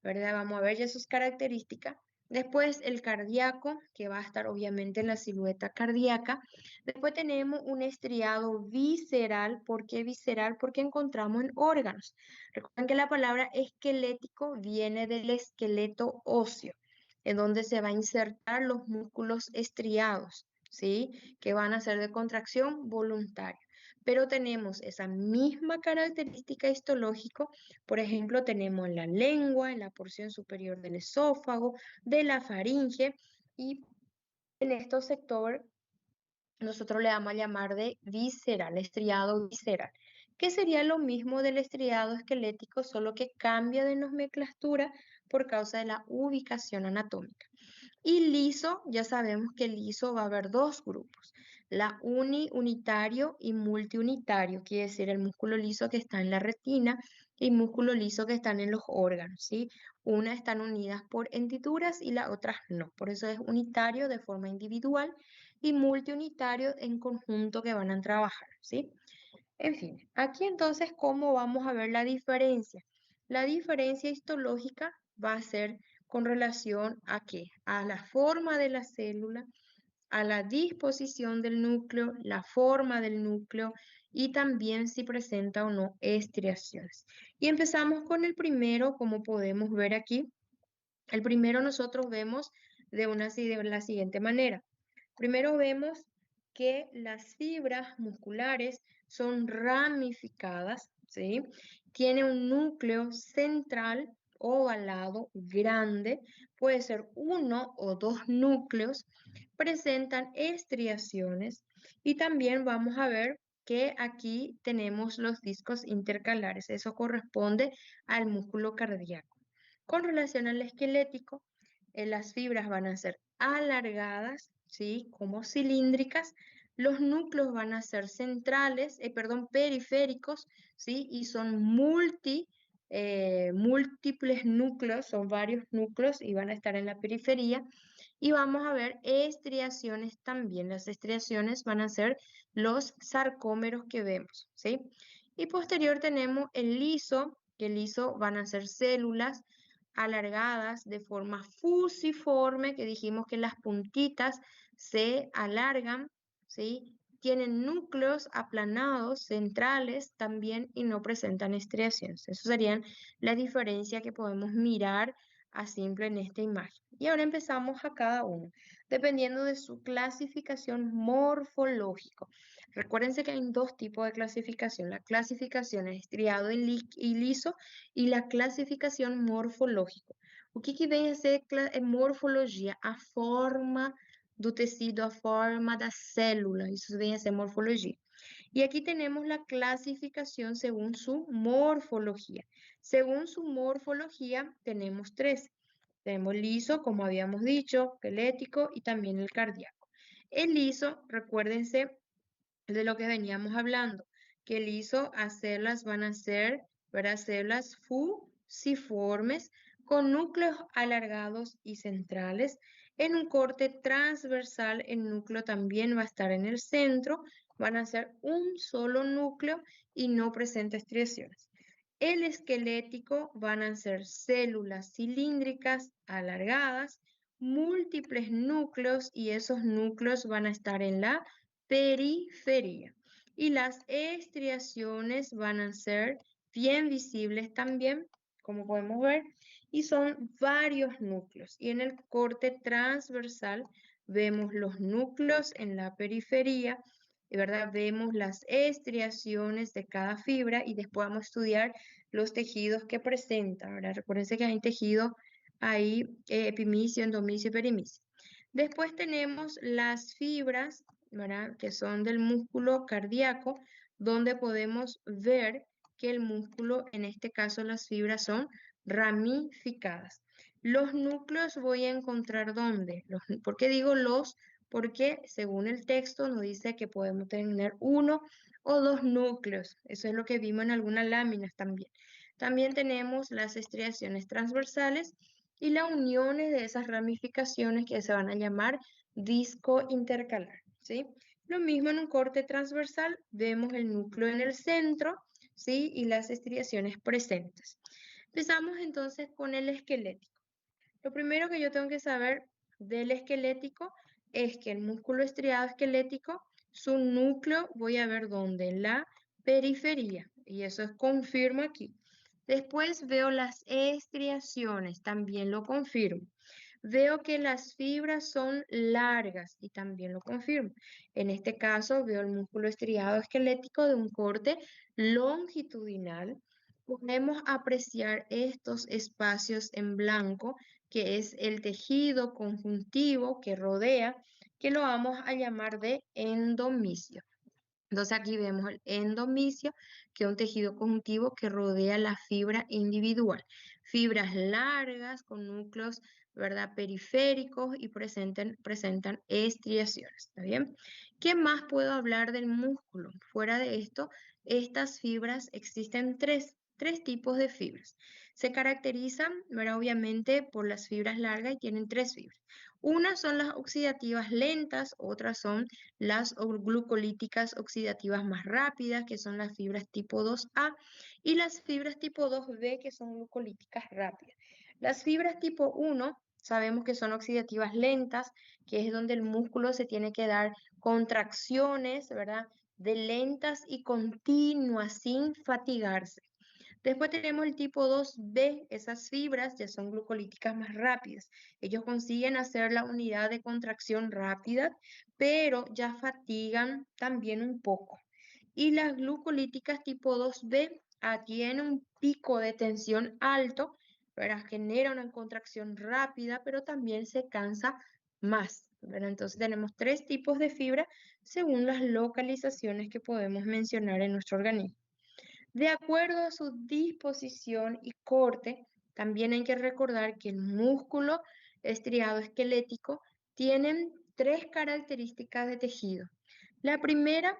¿verdad? Vamos a ver ya sus características. Después el cardíaco, que va a estar obviamente en la silueta cardíaca. Después tenemos un estriado visceral. ¿Por qué visceral? Porque encontramos en órganos. Recuerden que la palabra esquelético viene del esqueleto óseo, en donde se va a insertar los músculos estriados, ¿sí? Que van a ser de contracción voluntaria. Pero tenemos esa misma característica histológica. Por ejemplo, tenemos la lengua, en la porción superior del esófago, de la faringe, y en este sector nosotros le vamos a llamar de visceral, estriado visceral, que sería lo mismo del estriado esquelético, solo que cambia de nomenclatura por causa de la ubicación anatómica. Y liso, ya sabemos que liso va a haber dos grupos, la unitario y multiunitario, quiere decir el músculo liso que está en la retina y músculo liso que están en los órganos, ¿sí? Una están unidas por hendiduras y las otras no, por eso es unitario de forma individual y multiunitario en conjunto que van a trabajar, ¿sí? En fin, aquí entonces, ¿cómo vamos a ver la diferencia? La diferencia histológica va a ser con relación a qué? A la forma de la célula, a la disposición del núcleo, la forma del núcleo y también si presenta o no estriaciones. Y empezamos con el primero, como podemos ver aquí. El primero nosotros vemos de la siguiente manera. Primero vemos que las fibras musculares son ramificadas, ¿sí? Tiene un núcleo central ovalado grande, puede ser uno o dos núcleos, presentan estriaciones y también vamos a ver que aquí tenemos los discos intercalares, eso corresponde al músculo cardíaco. Con relación al esquelético, las fibras van a ser alargadas, ¿sí? Como cilíndricas. Los núcleos van a ser centrales, periféricos, ¿sí? Y son múltiples núcleos, son varios núcleos y van a estar en la periferia. Y vamos a ver estriaciones también. Las estriaciones van a ser los sarcómeros que vemos, ¿sí? Y posterior tenemos el liso, que el liso van a ser células alargadas de forma fusiforme, que dijimos que las puntitas se alargan, ¿sí? Tienen núcleos aplanados, centrales también y no presentan estriaciones. Eso serían la diferencia que podemos mirar a simple en esta imagen. Y ahora empezamos a cada uno, dependiendo de su clasificación morfológica. Recuérdense que hay dos tipos de clasificación, la clasificación estriado y liso y la classificação morfológica. O que vem a ser morfologia? A forma do tecido, a forma da célula, isso vem a ser morfologia. Y aquí tenemos la clasificación según su morfología. Según su morfología tenemos tres. Tenemos liso, como habíamos dicho, esquelético y también el cardíaco. El liso, recuérdense de lo que veníamos hablando, que el liso a células van a ser, ¿verdad? Células fusiformes con núcleos alargados y centrales. En un corte transversal, el núcleo también va a estar en el centro, van a ser un solo núcleo y no presenta estriaciones. El esquelético van a ser células cilíndricas alargadas, múltiples núcleos y esos núcleos van a estar en la periferia. Y las estriaciones van a ser bien visibles también, como podemos ver, y son varios núcleos. Y en el corte transversal vemos los núcleos en la periferia, ¿verdad? Vemos las estriaciones de cada fibra y después vamos a estudiar los tejidos que presenta, ¿verdad? Recuérdense que hay tejido ahí, epimicio, endomicio y perimicio. Después tenemos las fibras, ¿verdad? Que son del músculo cardíaco, donde podemos ver que el músculo, en este caso las fibras son ramificadas. Los núcleos voy a encontrar ¿dónde? ¿Por qué digo los? Porque según el texto nos dice que podemos tener uno o dos núcleos. Eso es lo que vimos en algunas láminas también. También tenemos las estriaciones transversales y las uniones de esas ramificaciones que se van a llamar disco intercalar, ¿sí? Lo mismo en un corte transversal, vemos el núcleo en el centro, ¿sí? Y las estriaciones presentes. Empezamos entonces con el esquelético. Lo primero que yo tengo que saber del esquelético es que el músculo estriado esquelético, su núcleo, voy a ver dónde, en la periferia, y eso es confirmo aquí. Después veo las estriaciones, también lo confirmo. Veo que las fibras son largas y también lo confirmo. En este caso veo el músculo estriado esquelético de un corte longitudinal. Podemos apreciar estos espacios en blanco, que es el tejido conjuntivo que rodea, que lo vamos a llamar de endomisio. Entonces aquí vemos el endomisio, que es un tejido conjuntivo que rodea la fibra individual. Fibras largas con núcleos, ¿verdad?, periféricos y presentan estriaciones. ¿Está bien? ¿Qué más puedo hablar del músculo? Fuera de esto, estas fibras existen tres tipos de fibras. Se caracterizan, ¿verdad?, obviamente por las fibras largas y tienen tres fibras. Unas son las oxidativas lentas, otras son las glucolíticas oxidativas más rápidas, que son las fibras tipo 2A, y las fibras tipo 2B, que son glucolíticas rápidas. Las fibras tipo 1 sabemos que son oxidativas lentas, que es donde el músculo se tiene que dar contracciones, ¿verdad?, de lentas y continuas sin fatigarse. Después tenemos el tipo 2B, esas fibras ya son glucolíticas más rápidas. Ellos consiguen hacer la unidad de contracción rápida, pero ya fatigan también un poco. Y las glucolíticas tipo 2B tienen un pico de tensión alto, ¿verdad? Genera una contracción rápida, pero también se cansa más, ¿verdad? Entonces tenemos tres tipos de fibra según las localizaciones que podemos mencionar en nuestro organismo. De acuerdo a su disposición y corte, también hay que recordar que el músculo estriado esquelético tiene tres características de tejido. La primera,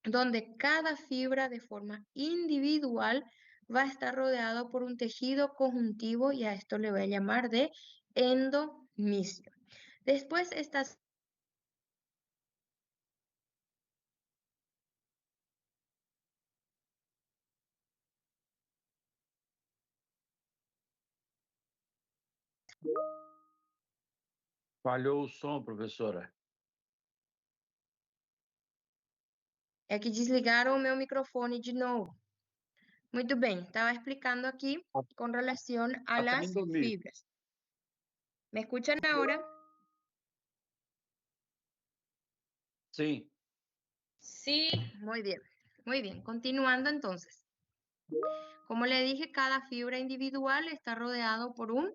donde cada fibra de forma individual va a estar rodeado por un tejido conjuntivo y a esto le voy a llamar de endomisio. Después estas Falhou o som, professora. é que desligaram o meu microfone de novo. Muito bem, estaba explicando aquí con relación a Está las endomisio. fibras. ¿Me escuchan ahora? Sim. Sí, Muy bien, muy bien. Continuando entonces. Como le dije, cada fibra individual está rodeado por un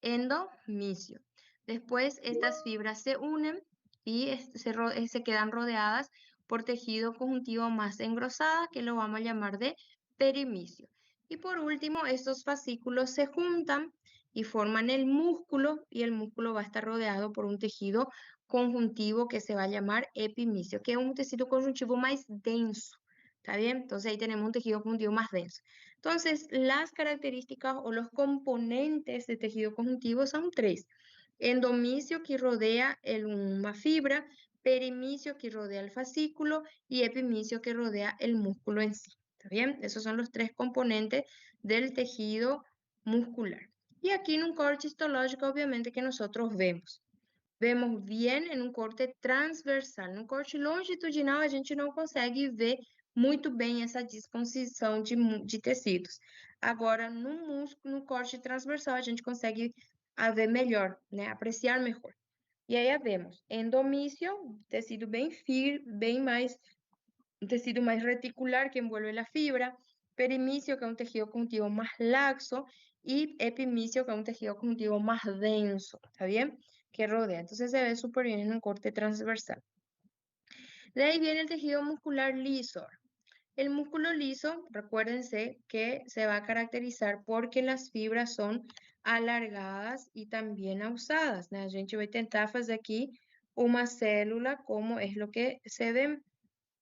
endomisio. Después estas fibras se unen y se quedan rodeadas por tejido conjuntivo más engrosada, que lo vamos a llamar de perimisio. Y por último, estos fascículos se juntan y forman el músculo, y el músculo va a estar rodeado por un tejido conjuntivo que se va a llamar epimisio, que es un tejido conjuntivo más denso. ¿Está bien? Entonces ahí tenemos un tejido conjuntivo más denso. Entonces, las características o los componentes de tejido conjuntivo son tres. Endomisio que rodea una fibra, perimisio que rodea el fascículo y epimisio que rodea el músculo en sí. ¿Está bien? Esos son los tres componentes del tejido muscular. Y aquí en un corte histológico, obviamente, que nosotros vemos. Vemos bien em um corte transversal. No corte longitudinal, a gente não consegue ver muito bem essa disposição de tecidos. Agora, no músculo, no corte transversal, a gente consegue ver melhor, né? Apreciar melhor. E aí, vemos endomício, tecido bem firme, bem mais, um tecido mais reticular que envolve a fibra. Perimisio, que é um tejido conjuntivo mais laxo, y epimisio, que es un tejido conjuntivo más denso, ¿está bien? Que rodea. Entonces se ve súper bien en un corte transversal. De ahí viene el tejido muscular liso. El músculo liso, recuérdense que se va a caracterizar porque las fibras son alargadas y también ausadas, ¿no? A gente vai tentar fazer aqui uma célula como es lo que se ve,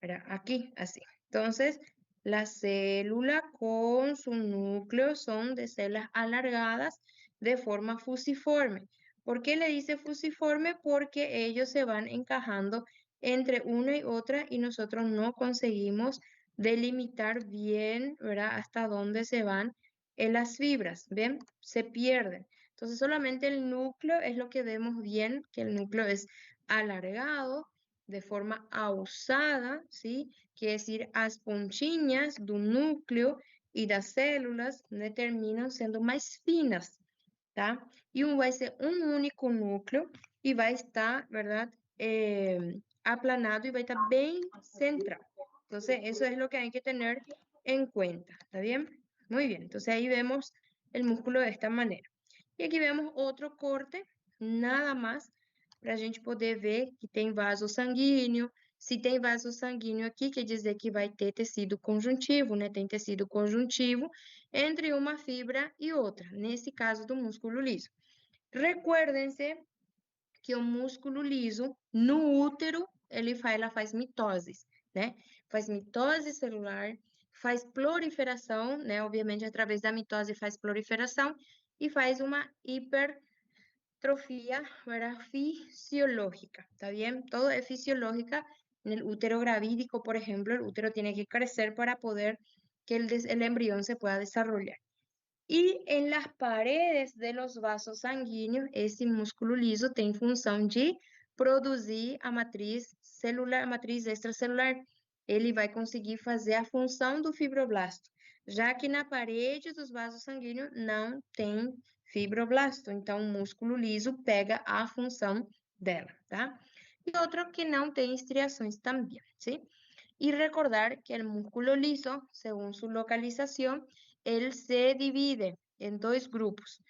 ¿verdad? Aquí, así. Entonces, la célula con su núcleo son de células alargadas de forma fusiforme. ¿Por qué le dice fusiforme? Porque ellos se van encajando entre una y otra y nosotros no conseguimos delimitar bien, ¿verdad? Hasta dónde se van las fibras, ¿ven? Se pierden. Entonces solamente el núcleo es lo que vemos bien, que el núcleo es alargado, de forma ausada, ¿sí? Quer dizer, as pontinhas do núcleo e das células, né, terminam sendo mais finas, tá? E vai ser um único núcleo e vai estar, verdade, aplanado y va a estar bien central. Entonces, eso es lo que hay que tener en cuenta, ¿está bien? Muy bien, entonces ahí vemos el músculo de esta manera. Y aquí vemos otro corte, nada más, para a gente poder ver que tem vaso sanguíneo. Se tem vaso sanguíneo aqui, quer dizer que vai ter tecido conjuntivo, né? Tem tecido conjuntivo entre uma fibra e outra, nesse caso do músculo liso. Recuérdense que o músculo liso, no útero, ela faz mitoses, né? Faz mitose celular, faz proliferação, né? Obviamente, através da mitose faz proliferação e faz uma hipertrofia, ¿verdad? Fisiológica, ¿está bien? Todo es fisiológica. En el útero gravídico, por ejemplo, el útero tiene que crecer para poder que el embrión se pueda desarrollar. E em las paredes de los vasos sanguíneos, esse músculo liso tem função de produzir a matriz celular, a matriz extracelular. Ele vai conseguir fazer a função do fibroblasto, já que na parede dos vasos sanguíneos não tem fibroblasto. Então, o músculo liso pega a função dela, tá? E outro que não tem estriações também, ¿sí? Y recordar que el músculo liso, según su localización, él se divide en dos grupos.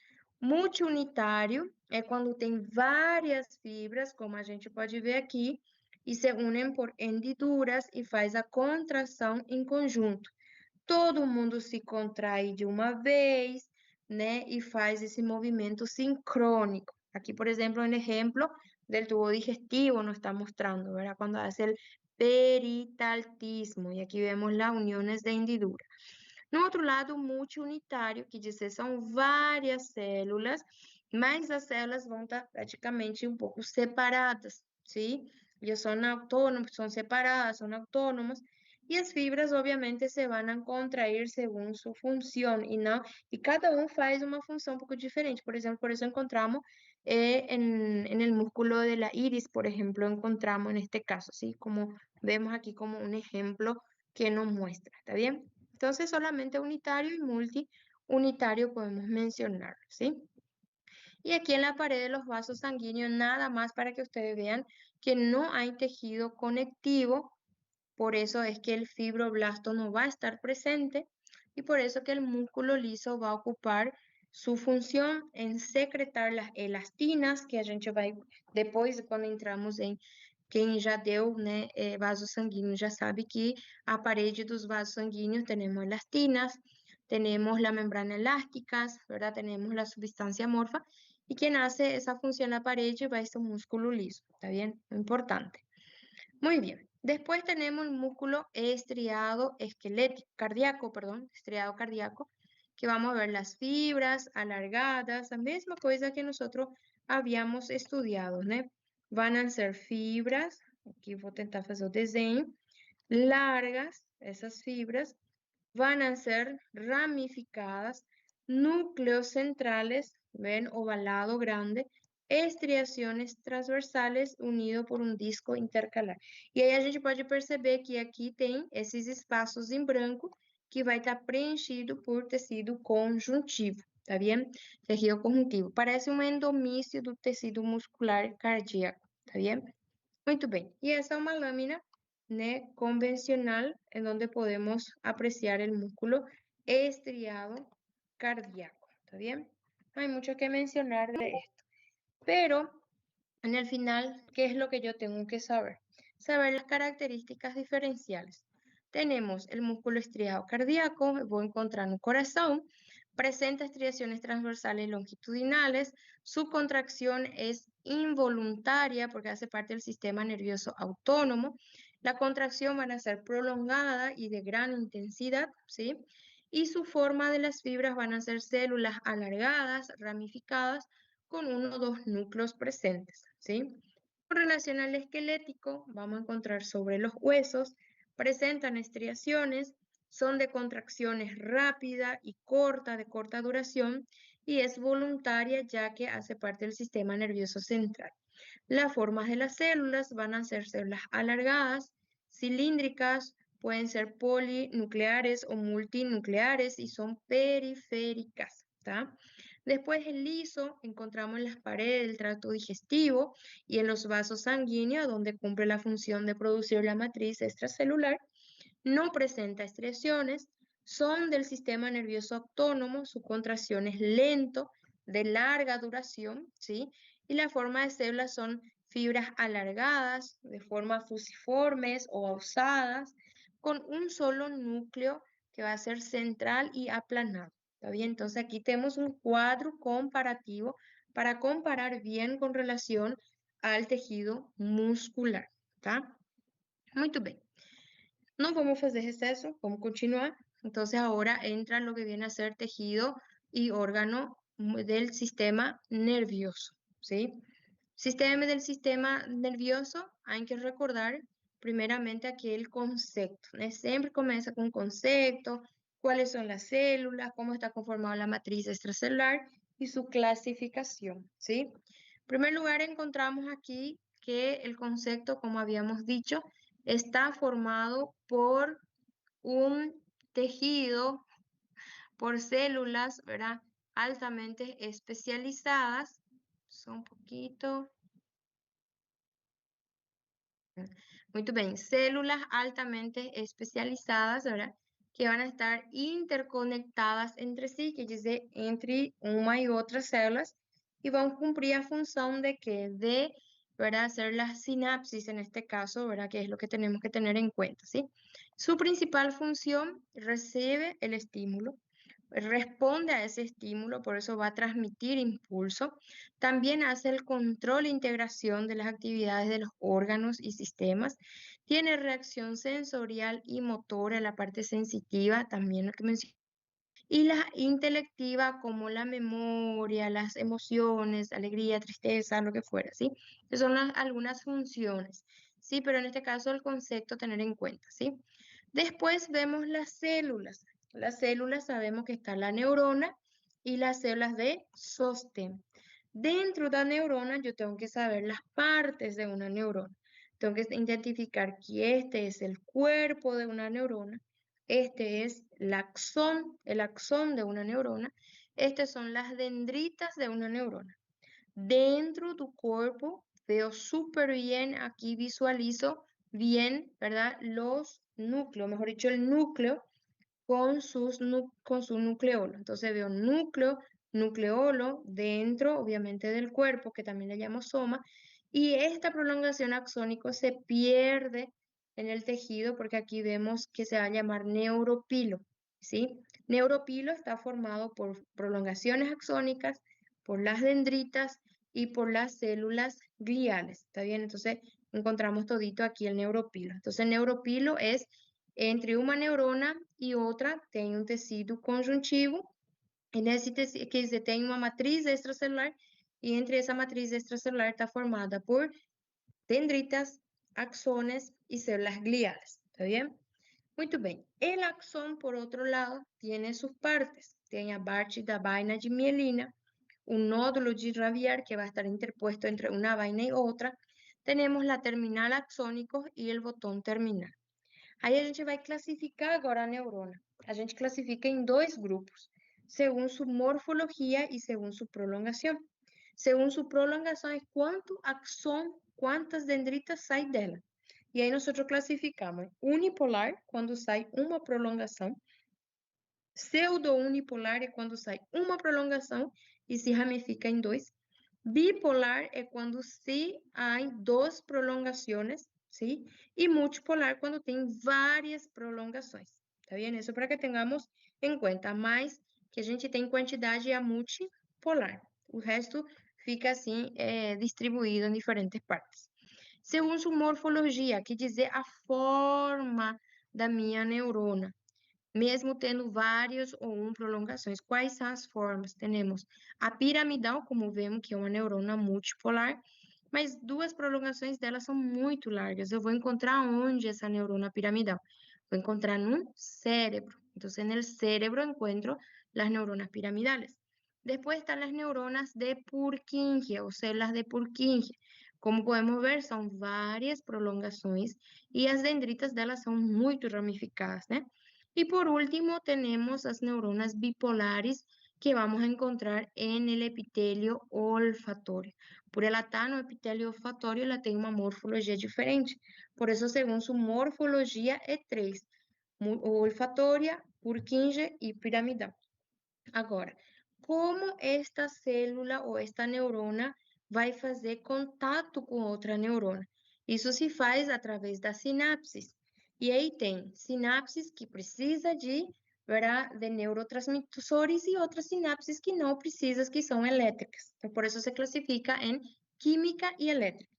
Multiunitário é quando tem várias fibras, como a gente pode ver aqui, e se unem por hendiduras e faz a contração em conjunto. Todo mundo se contrai de uma vez, né, e faz esse movimento sincrônico. Aqui, por exemplo, um exemplo del tubo digestivo nos está mostrando, ¿verdad? Cuando hace el peritaltismo, e aqui vemos las uniones de hendidura. No outro lado, multiunitário, que diz que são várias células, mas as células vão estar praticamente um pouco separadas, ¿sí? Ellos son autónomos, son separadas, son autónomos, y as fibras obviamente se van a contrair según su función, y cada uno faz uma função um pouco diferente. Por exemplo, por eso encontramos en el músculo de la iris, por ejemplo, encontramos en este caso, ¿sí? Como vemos aquí como un ejemplo que nos muestra, ¿está bien? Entonces, solamente unitario y multiunitario podemos mencionar, ¿sí? Y aquí en la pared de los vasos sanguíneos, nada más para que ustedes vean que no hay tejido conectivo, por eso es que el fibroblasto no va a estar presente y por eso que el músculo liso va a ocupar su función en secretar las elastinas, que a gente vai, depois, quando entramos em quem já deu, né, vaso sanguíneo, já sabe que a parede dos vasos sanguíneos tenemos elastinas, tenemos la membrana elásticas, ¿verdad? Tenemos la substancia amorfa, y quien hace esa función en la pared va a ser un músculo liso, ¿está bien? Importante. Muy bien. Después tenemos el músculo estriado esquelético, cardíaco, perdón, estriado cardíaco, que vamos a ver las fibras alargadas, la misma cosa que nosotros habíamos estudiado, ¿no? Van a ser fibras, aquí voy a intentar hacer el desenho, largas, esas fibras, van a ser ramificadas, núcleos centrales, ven, ovalado grande, estriações transversales unido por um disco intercalar. E aí a gente pode perceber que aqui tem esses espaços em branco que vai estar preenchido por tecido conjuntivo, tá bem? Tecido conjuntivo. Parece um endomício do tecido muscular cardíaco, tá bem? Muito bem. E essa é uma lâmina, né, convencional en donde podemos apreciar el músculo estriado cardíaco, ¿está bien? No hay mucho que mencionar de esto. Pero en el final, ¿qué es lo que yo tengo que saber? Saber las características diferenciales. Tenemos el músculo estriado cardíaco, voy a encontrar un corazón, presenta estriaciones transversales y longitudinales, su contracción es involuntaria porque hace parte del sistema nervioso autónomo, la contracción va a ser prolongada y de gran intensidad, ¿sí? Y su forma de las fibras van a ser células alargadas, ramificadas, con uno o dos núcleos presentes, ¿sí? Con relación al esquelético, vamos a encontrar sobre los huesos, presentan estriaciones, son de contracciones rápida y corta, de corta duración, y es voluntaria ya que hace parte del sistema nervioso central. Las formas de las células van a ser células alargadas, cilíndricas, pueden ser polinucleares o multinucleares y son periféricas, ¿tá? Después el liso encontramos en las paredes del tracto digestivo y en los vasos sanguíneos donde cumple la función de producir la matriz extracelular. No presenta estriaciones, son del sistema nervioso autónomo, su contracción es lento, de larga duración, ¿sí? Y la forma de células son fibras alargadas, de forma fusiformes o osadas, con un solo núcleo que va a ser central y aplanado. ¿Está bien? Entonces aquí tenemos un cuadro comparativo para comparar bien con relación al tejido muscular. ¿Tá? Muito bem. No vamos a hacer exceso, vamos a continuar. Entonces ahora entra lo que viene a ser tejido y órgano del sistema nervioso, ¿sí? Del sistema nervioso, hay que recordar primeramente aquí el concepto. Siempre comienza con un concepto, cuáles son las células, cómo está conformada la matriz extracelular y su clasificación, ¿sí? En primer lugar, encontramos aquí que el concepto, como habíamos dicho, está formado por un tejido, por células, ¿verdad? Altamente especializadas. Só un poquito. Muy bien, células altamente especializadas, ¿verdad? Que van a estar interconectadas entre sí, que dice entre una y otras células, y van a cumplir la función de que ¿verdad? Hacer las sinapsis en este caso, ¿verdad? Que es lo que tenemos que tener en cuenta, ¿sí? Su principal función recibe el estímulo, responde a ese estímulo, por eso va a transmitir impulso. También hace el control e integración de las actividades de los órganos y sistemas. Tiene reacción sensorial y motora, la parte sensitiva, también lo que mencioné. Y la intelectiva como la memoria, las emociones, alegría, tristeza, lo que fuera, ¿sí? Que son algunas funciones, ¿sí? Pero en este caso el concepto a tener en cuenta, ¿sí? Después vemos las células. Las células sabemos que está la neurona y las células de sostén. Dentro de la neurona yo tengo que saber las partes de una neurona. Tengo que identificar que este es el cuerpo de una neurona, este es el axón de una neurona, estas son las dendritas de una neurona. Dentro de tu cuerpo veo súper bien, aquí visualizo bien, ¿verdad? Los núcleos, mejor dicho, el núcleo con su nucleolo. Entonces veo núcleo, nucleolo dentro, obviamente, del cuerpo, que también le llamo soma, y esta prolongación axónico se pierde en el tejido porque aquí vemos que se va a llamar neuropilo, ¿sí? Neuropilo está formado por prolongaciones axónicas, por las dendritas y por las células gliales, ¿está bien? Entonces encontramos todito aquí el neuropilo. Entonces el neuropilo es entre una neurona e outra tem um tecido conjuntivo, e nesse tecido que dizer, tem uma matriz extracelular, e entre essa matriz extracelular está formada por dendritas, axones e células gliales, ¿está bien? Muito bem. El axón, por outro lado, tiene sus partes. Tem a parte da vaina de mielina, un nódulo de Ravier que va a estar interpuesto entre una vaina y otra. Tenemos la terminal axónico y el botón terminal. Aí a gente vai classificar agora a neurona. A gente classifica em dois grupos, según su morfología y según su prolongación. Según su prolongación es cuánto axón, cuántas dendritas saem dela. E aí nós classificamos unipolar, quando sai uma prolongação, pseudo-unipolar é quando sai uma prolongação e se ramifica em dois. Bipolar é quando se há duas prolongações, ¿sí? Y multipolar cuando tem várias prolongações. ¿Está bien? Eso para que tengamos en cuenta. Mas que a gente tem quantidade é a multipolar. O resto fica assim distribuído em diferentes partes. Según su morfologia, que dizer a forma da minha neurona. Mesmo tendo várias ou prolongações. Quais são as formas? Temos a piramidal, como vemos, que é uma neurona multipolar, mas duas prolongações dela são muito largas. Eu vou encontrar onde essa neurona piramidal? Vou encontrar no cérebro. Então, no cérebro encontro as neuronas piramidales. Después están las neuronas de Purkinje o células de Purkinje. Como podemos ver, são várias prolongações e as dendritas delas são muito ramificadas, né? Y por último tenemos las neuronas bipolares que vamos a encontrar en el epitelio olfatorio. Por ela estar no epitelio olfatorio, ela tem uma morfologia diferente. Por isso, según su morfologia, é três: olfatória, Purkinje e piramidal. Agora, como esta célula ou esta neurona vai fazer contato com outra neurona? Isso se faz através das sinapses. E aí tem sinapses que precisa de neurotransmissores e outras sinapses que não precisam, que são elétricas. Então, por isso se classifica em química e elétrica.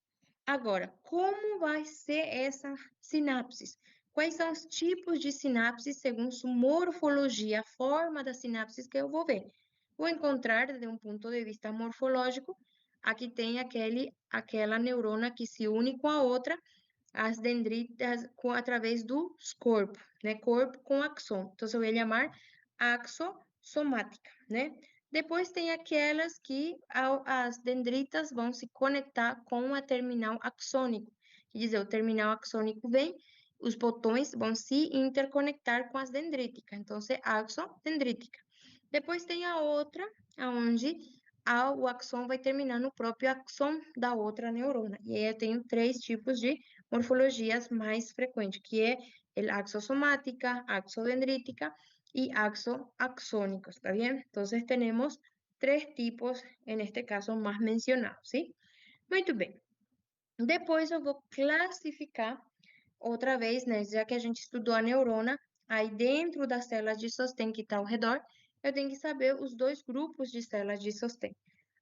Agora, como vai ser essa sinapses? Quais são os tipos de sinapses segundo sua morfologia, a forma das sinapses que eu vou ver? Vou encontrar, desde um ponto de vista morfológico, aqui tem aquela neurona que se une com a outra, as dendritas através dos corpos, né? Corpo com axon. Então, eu vou chamar axossomática, né? Depois tem aquelas que as dendritas vão se conectar com a terminal axônico. Quer dizer, o terminal axônico vem, os botões vão se interconectar com as dendríticas. Então, é axodendrítica. Depois tem a outra, onde o axon vai terminar no próprio axon da outra neurona. E aí eu tenho três tipos de morfologias mais frequentes, que é a axossomática, axodendrítica y axónicos, ¿está bien? Entonces tenemos tres tipos, en este caso, más mencionados, ¿sí? Muy bien. Depois eu vou classificar outra vez, né? Já que a gente estudou a neurona, aí dentro das células de sostém que está ao redor, eu tenho que saber os dois grupos de células de sostém.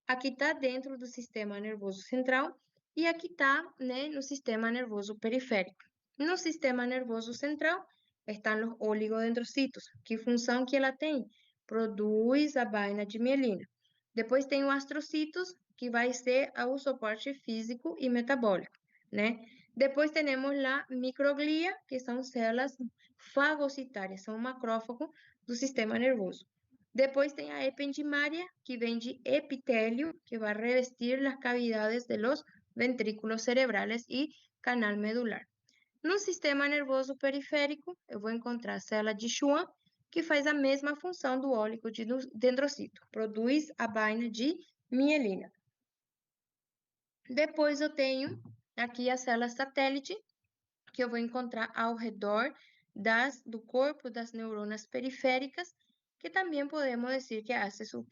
Aqui está dentro do sistema nervoso central e aqui está, né, no sistema nervoso periférico. No sistema nervoso central estão os oligodendrocitos. Que função que ela tem? Produz a vaina de mielina. Depois tem os astrocitos, que vai ser o suporte físico e metabólico, né? Depois temos a microglia, que são células fagocitárias, são macrófago do sistema nervoso. Depois tem a ependimária, que vem de epitélio, que vai revestir as cavidades de los ventrículos cerebrales e canal medular. No sistema nervoso periférico, eu vou encontrar a célula de Schwann, que faz a mesma função do oligodendrocito, produz a vaina de mielina. Depois eu tenho aqui a célula satélite, que eu vou encontrar ao redor do corpo das neuronas periféricas, que também podemos dizer que hace su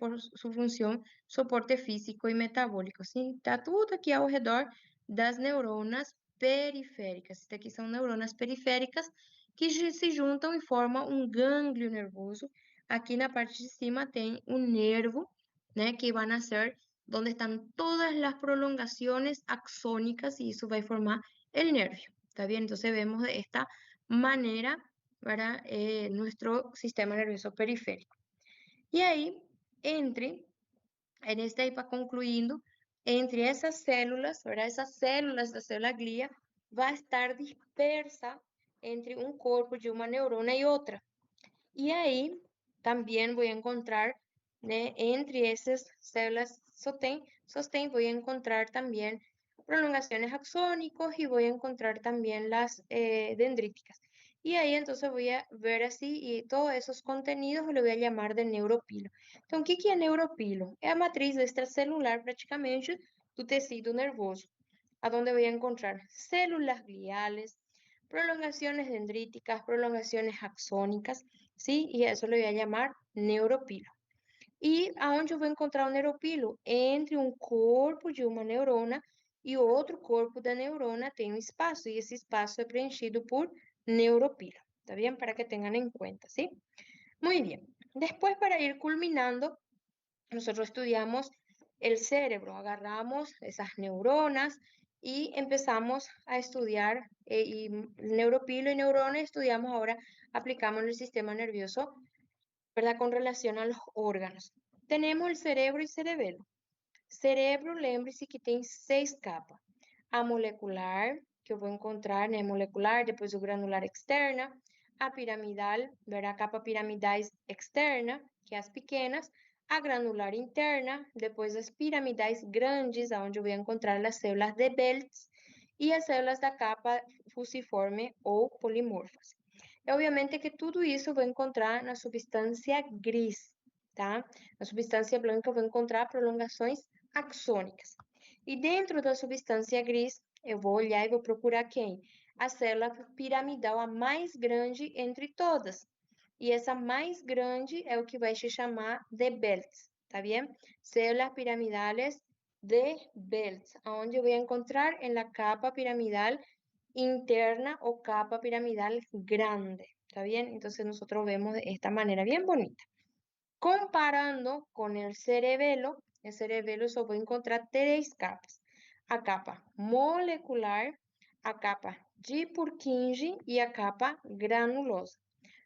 função soporte físico e metabólico. Sim, está tudo aqui ao redor das neuronas periféricas. Isso aqui são neuronas periféricas que se juntam e formam um gânglio nervoso. Aqui na parte de cima tem um nervo, né, que vai nascer onde estão todas as prolongações axônicas e isso vai formar o nervio. ¿Está bien? Entonces vemos de esta manera para nuestro sistema nervioso periférico. Y ahí, en este ahí para concluyendo, entre esas células, ¿verdad? Esas células de célula glia va a estar dispersa entre un cuerpo de una neurona y otra. Y ahí también voy a encontrar, entre esas células sostén, voy a encontrar también prolongaciones axónicos y voy a encontrar también las dendríticas. Y ahí entonces voy a ver así y todos esos contenidos le voy a llamar de neuropilo. Entonces, o que é neuropilo? É a matriz extracelular praticamente do tecido nervoso, onde voy a encontrar células gliales, prolongaciones dendríticas, prolongaciones axónicas, ¿sí? Y eso lo voy a llamar neuropilo. E aonde eu vou encontrar o neuropilo? Entre um corpo de uma neurona e outro corpo da neurona tem um espaço, e esse espaço é preenchido por neuropilo, ¿está bien? Para que tengan en cuenta, ¿sí? Muy bien. Después, para ir culminando, nosotros estudiamos el cerebro, agarramos esas neuronas y empezamos a estudiar y neuropilo y neuronas estudiamos ahora, aplicamos en el sistema nervioso, ¿verdad? Con relación a los órganos. Tenemos el cerebro y cerebelo. Cerebro, lembre-se que tem 6 capas. A molecular, que eu vou encontrar, né? Molecular, depois o granular externa, a piramidal, ¿verdad? A capa piramidais externa, que é as pequenas, a granular interna, depois as piramidais grandes, onde eu vou encontrar as células de Belts, e as células da capa fusiforme ou polimorfas. E, obviamente que tudo isso eu vou encontrar na substância gris, tá? Na substância branca eu vou encontrar prolongações axônicas. E dentro da substância gris, eu vou olhar e vou procurar quem? A célula piramidal, a mais grande entre todas. E essa mais grande é o que vai se chamar de Belts, tá bem? Células piramidales de Belts, onde eu vou encontrar na capa piramidal interna o capa piramidal grande, ¿está bien? Entonces nosotros vemos de esta manera bien bonita. Comparando con el cerebelo solo voy a encontrar tres capas. A capa molecular, a capa de Purkinje y a capa granulosa.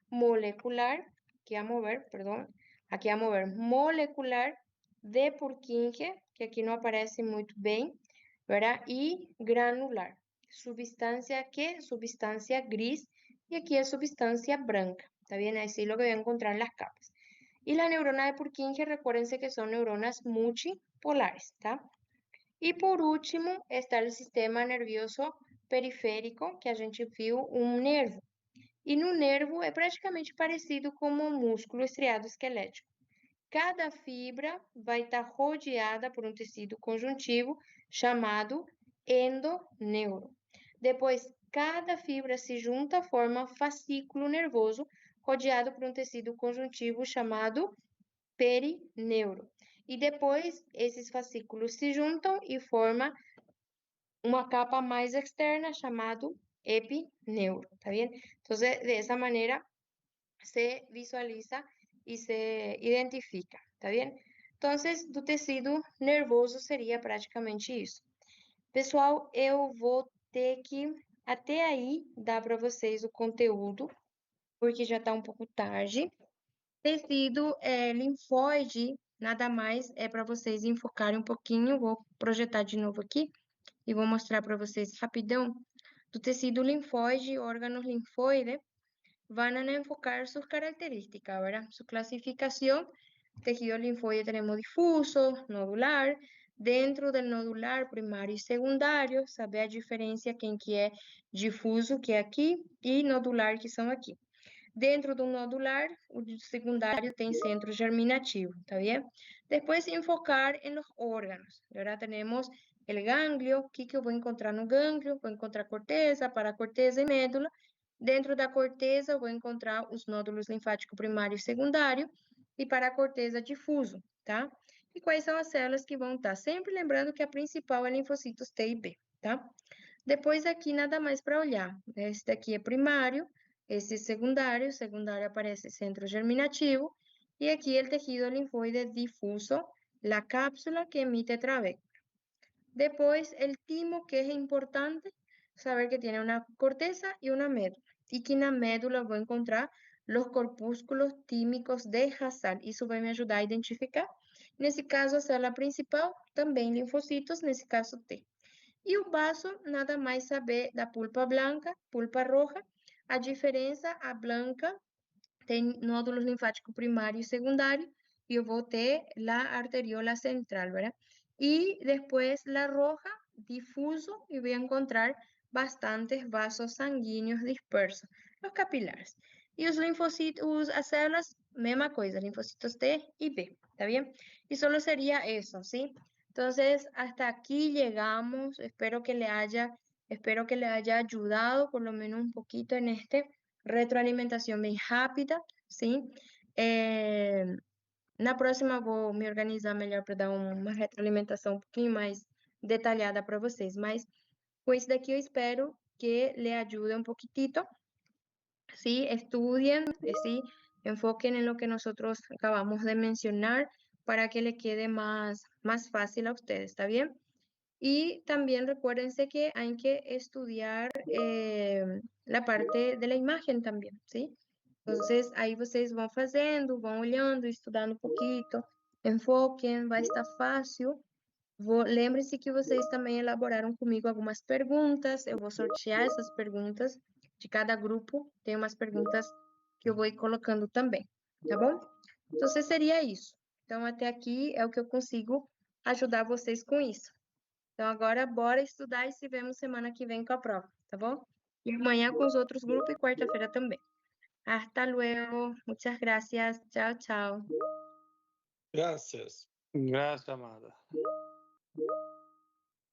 Molecular, aquí vamos a ver, perdón, aquí vamos a ver molecular de Purkinje, que aquí no aparece muy bien, ¿verdad? Y granular. Substância que? Substância gris. Y aquí es substância branca. ¿Está bien? Así lo que voy a encontrar en las capas. Y la neurona de Purkinje, recuérdense que son neuronas multipolares, ¿está? Y por último está el sistema nervioso periférico, que a gente viu um nervo. E no nervo é praticamente parecido com um músculo estriado esquelético. Cada fibra vai estar rodeada por um tecido conjuntivo chamado endoneuro. Depois, cada fibra se junta, forma fascículo nervoso, rodeado por um tecido conjuntivo chamado perineuro. E depois, esses fascículos se juntam e formam uma capa mais externa chamado epineuro, ¿tá bien? Entonces, de esa manera se visualiza y se identifica, ¿tá bien? Entonces, do tecido nervoso seria praticamente isso. Pessoal, eu vou ter que até aí dar para vocês o conteúdo, porque já está um pouco tarde. Tecido linfóide, nada mais é para vocês enfocarem um pouquinho. Vou projetar de novo aqui e vou mostrar para vocês rapidão. Do tecido linfóide, órganos linfóides, van a enfocar sus características, ¿verdad? Su clasificación, tejido linfóide tenemos difuso, nodular, dentro del nodular primário e secundário, saber a diferença quem que é difuso, que é aqui, e nodular, que são aqui. Dentro do nodular, o secundário tem centro germinativo, ¿tá bien? Depois, enfocar en los órganos. Agora temos o gânglio. O que eu vou encontrar no gânglio? Vou encontrar corteza, paracorteza e médula. Dentro da corteza, eu vou encontrar os nódulos linfático primário e secundário, e paracorteza difuso, tá? E quais são as células que vão estar? Sempre lembrando que a principal é linfócitos T e B, tá? Depois aqui, nada mais para olhar. Esse daqui é primário, esse é secundário. Secundário aparece centro germinativo. E aqui o tejido linfóide difuso, a cápsula que emite trabécula. Depois, o timo, que é importante saber que tem uma corteza e uma médula. E que na médula vou encontrar os corpúsculos tímicos de Hassall. Isso vai me ajudar a identificar. Nesse caso, a célula principal, também linfocitos, nesse caso T. E o baço, nada mais saber da pulpa branca, pulpa roja. A diferença, a branca tem nódulos linfáticos primário e secundário, e eu vou ter a arteriola central, ¿verdad? E depois a roja, difuso, e vou encontrar bastantes vasos sanguíneos dispersos, os capilares. E os linfocitos, as células, mesma coisa, linfocitos T e B, ¿tá bien? Y solo sería eso, ¿sí? Entonces, hasta aquí llegamos. Espero que le haya ayudado por lo menos un poquito en este retroalimentación bem rápida, sim? Na próxima vou me organizar melhor para dar uma retroalimentação um pouquinho mais detalhada para vocês, mas com isso daqui eu espero que le ajude um poquitito, ¿sí? Estudien, ¿sí? Enfoquen en lo que nosotros acabamos de mencionar para que le quede más fácil a ustedes, ¿está bien? Y también recuérdense que hay que estudiar la parte de la imagen também, ¿sí? Entonces, aí vocês vão fazendo, vão olhando, estudando um pouquinho, enfoquem, vai estar fácil. Lembre-se que vocês também elaboraram comigo algumas perguntas, eu vou sortear essas perguntas de cada grupo, tem umas perguntas que eu vou ir colocando também, tá bom? Então, seria isso. Então, até aqui é o que eu consigo ajudar vocês com isso. Então, agora, bora estudar e se vemos semana que vem com a prova, tá bom? E amanhã com os outros grupos e quarta-feira também. Hasta luego. Muchas gracias. Chao, chao. Gracias. Gracias, amada.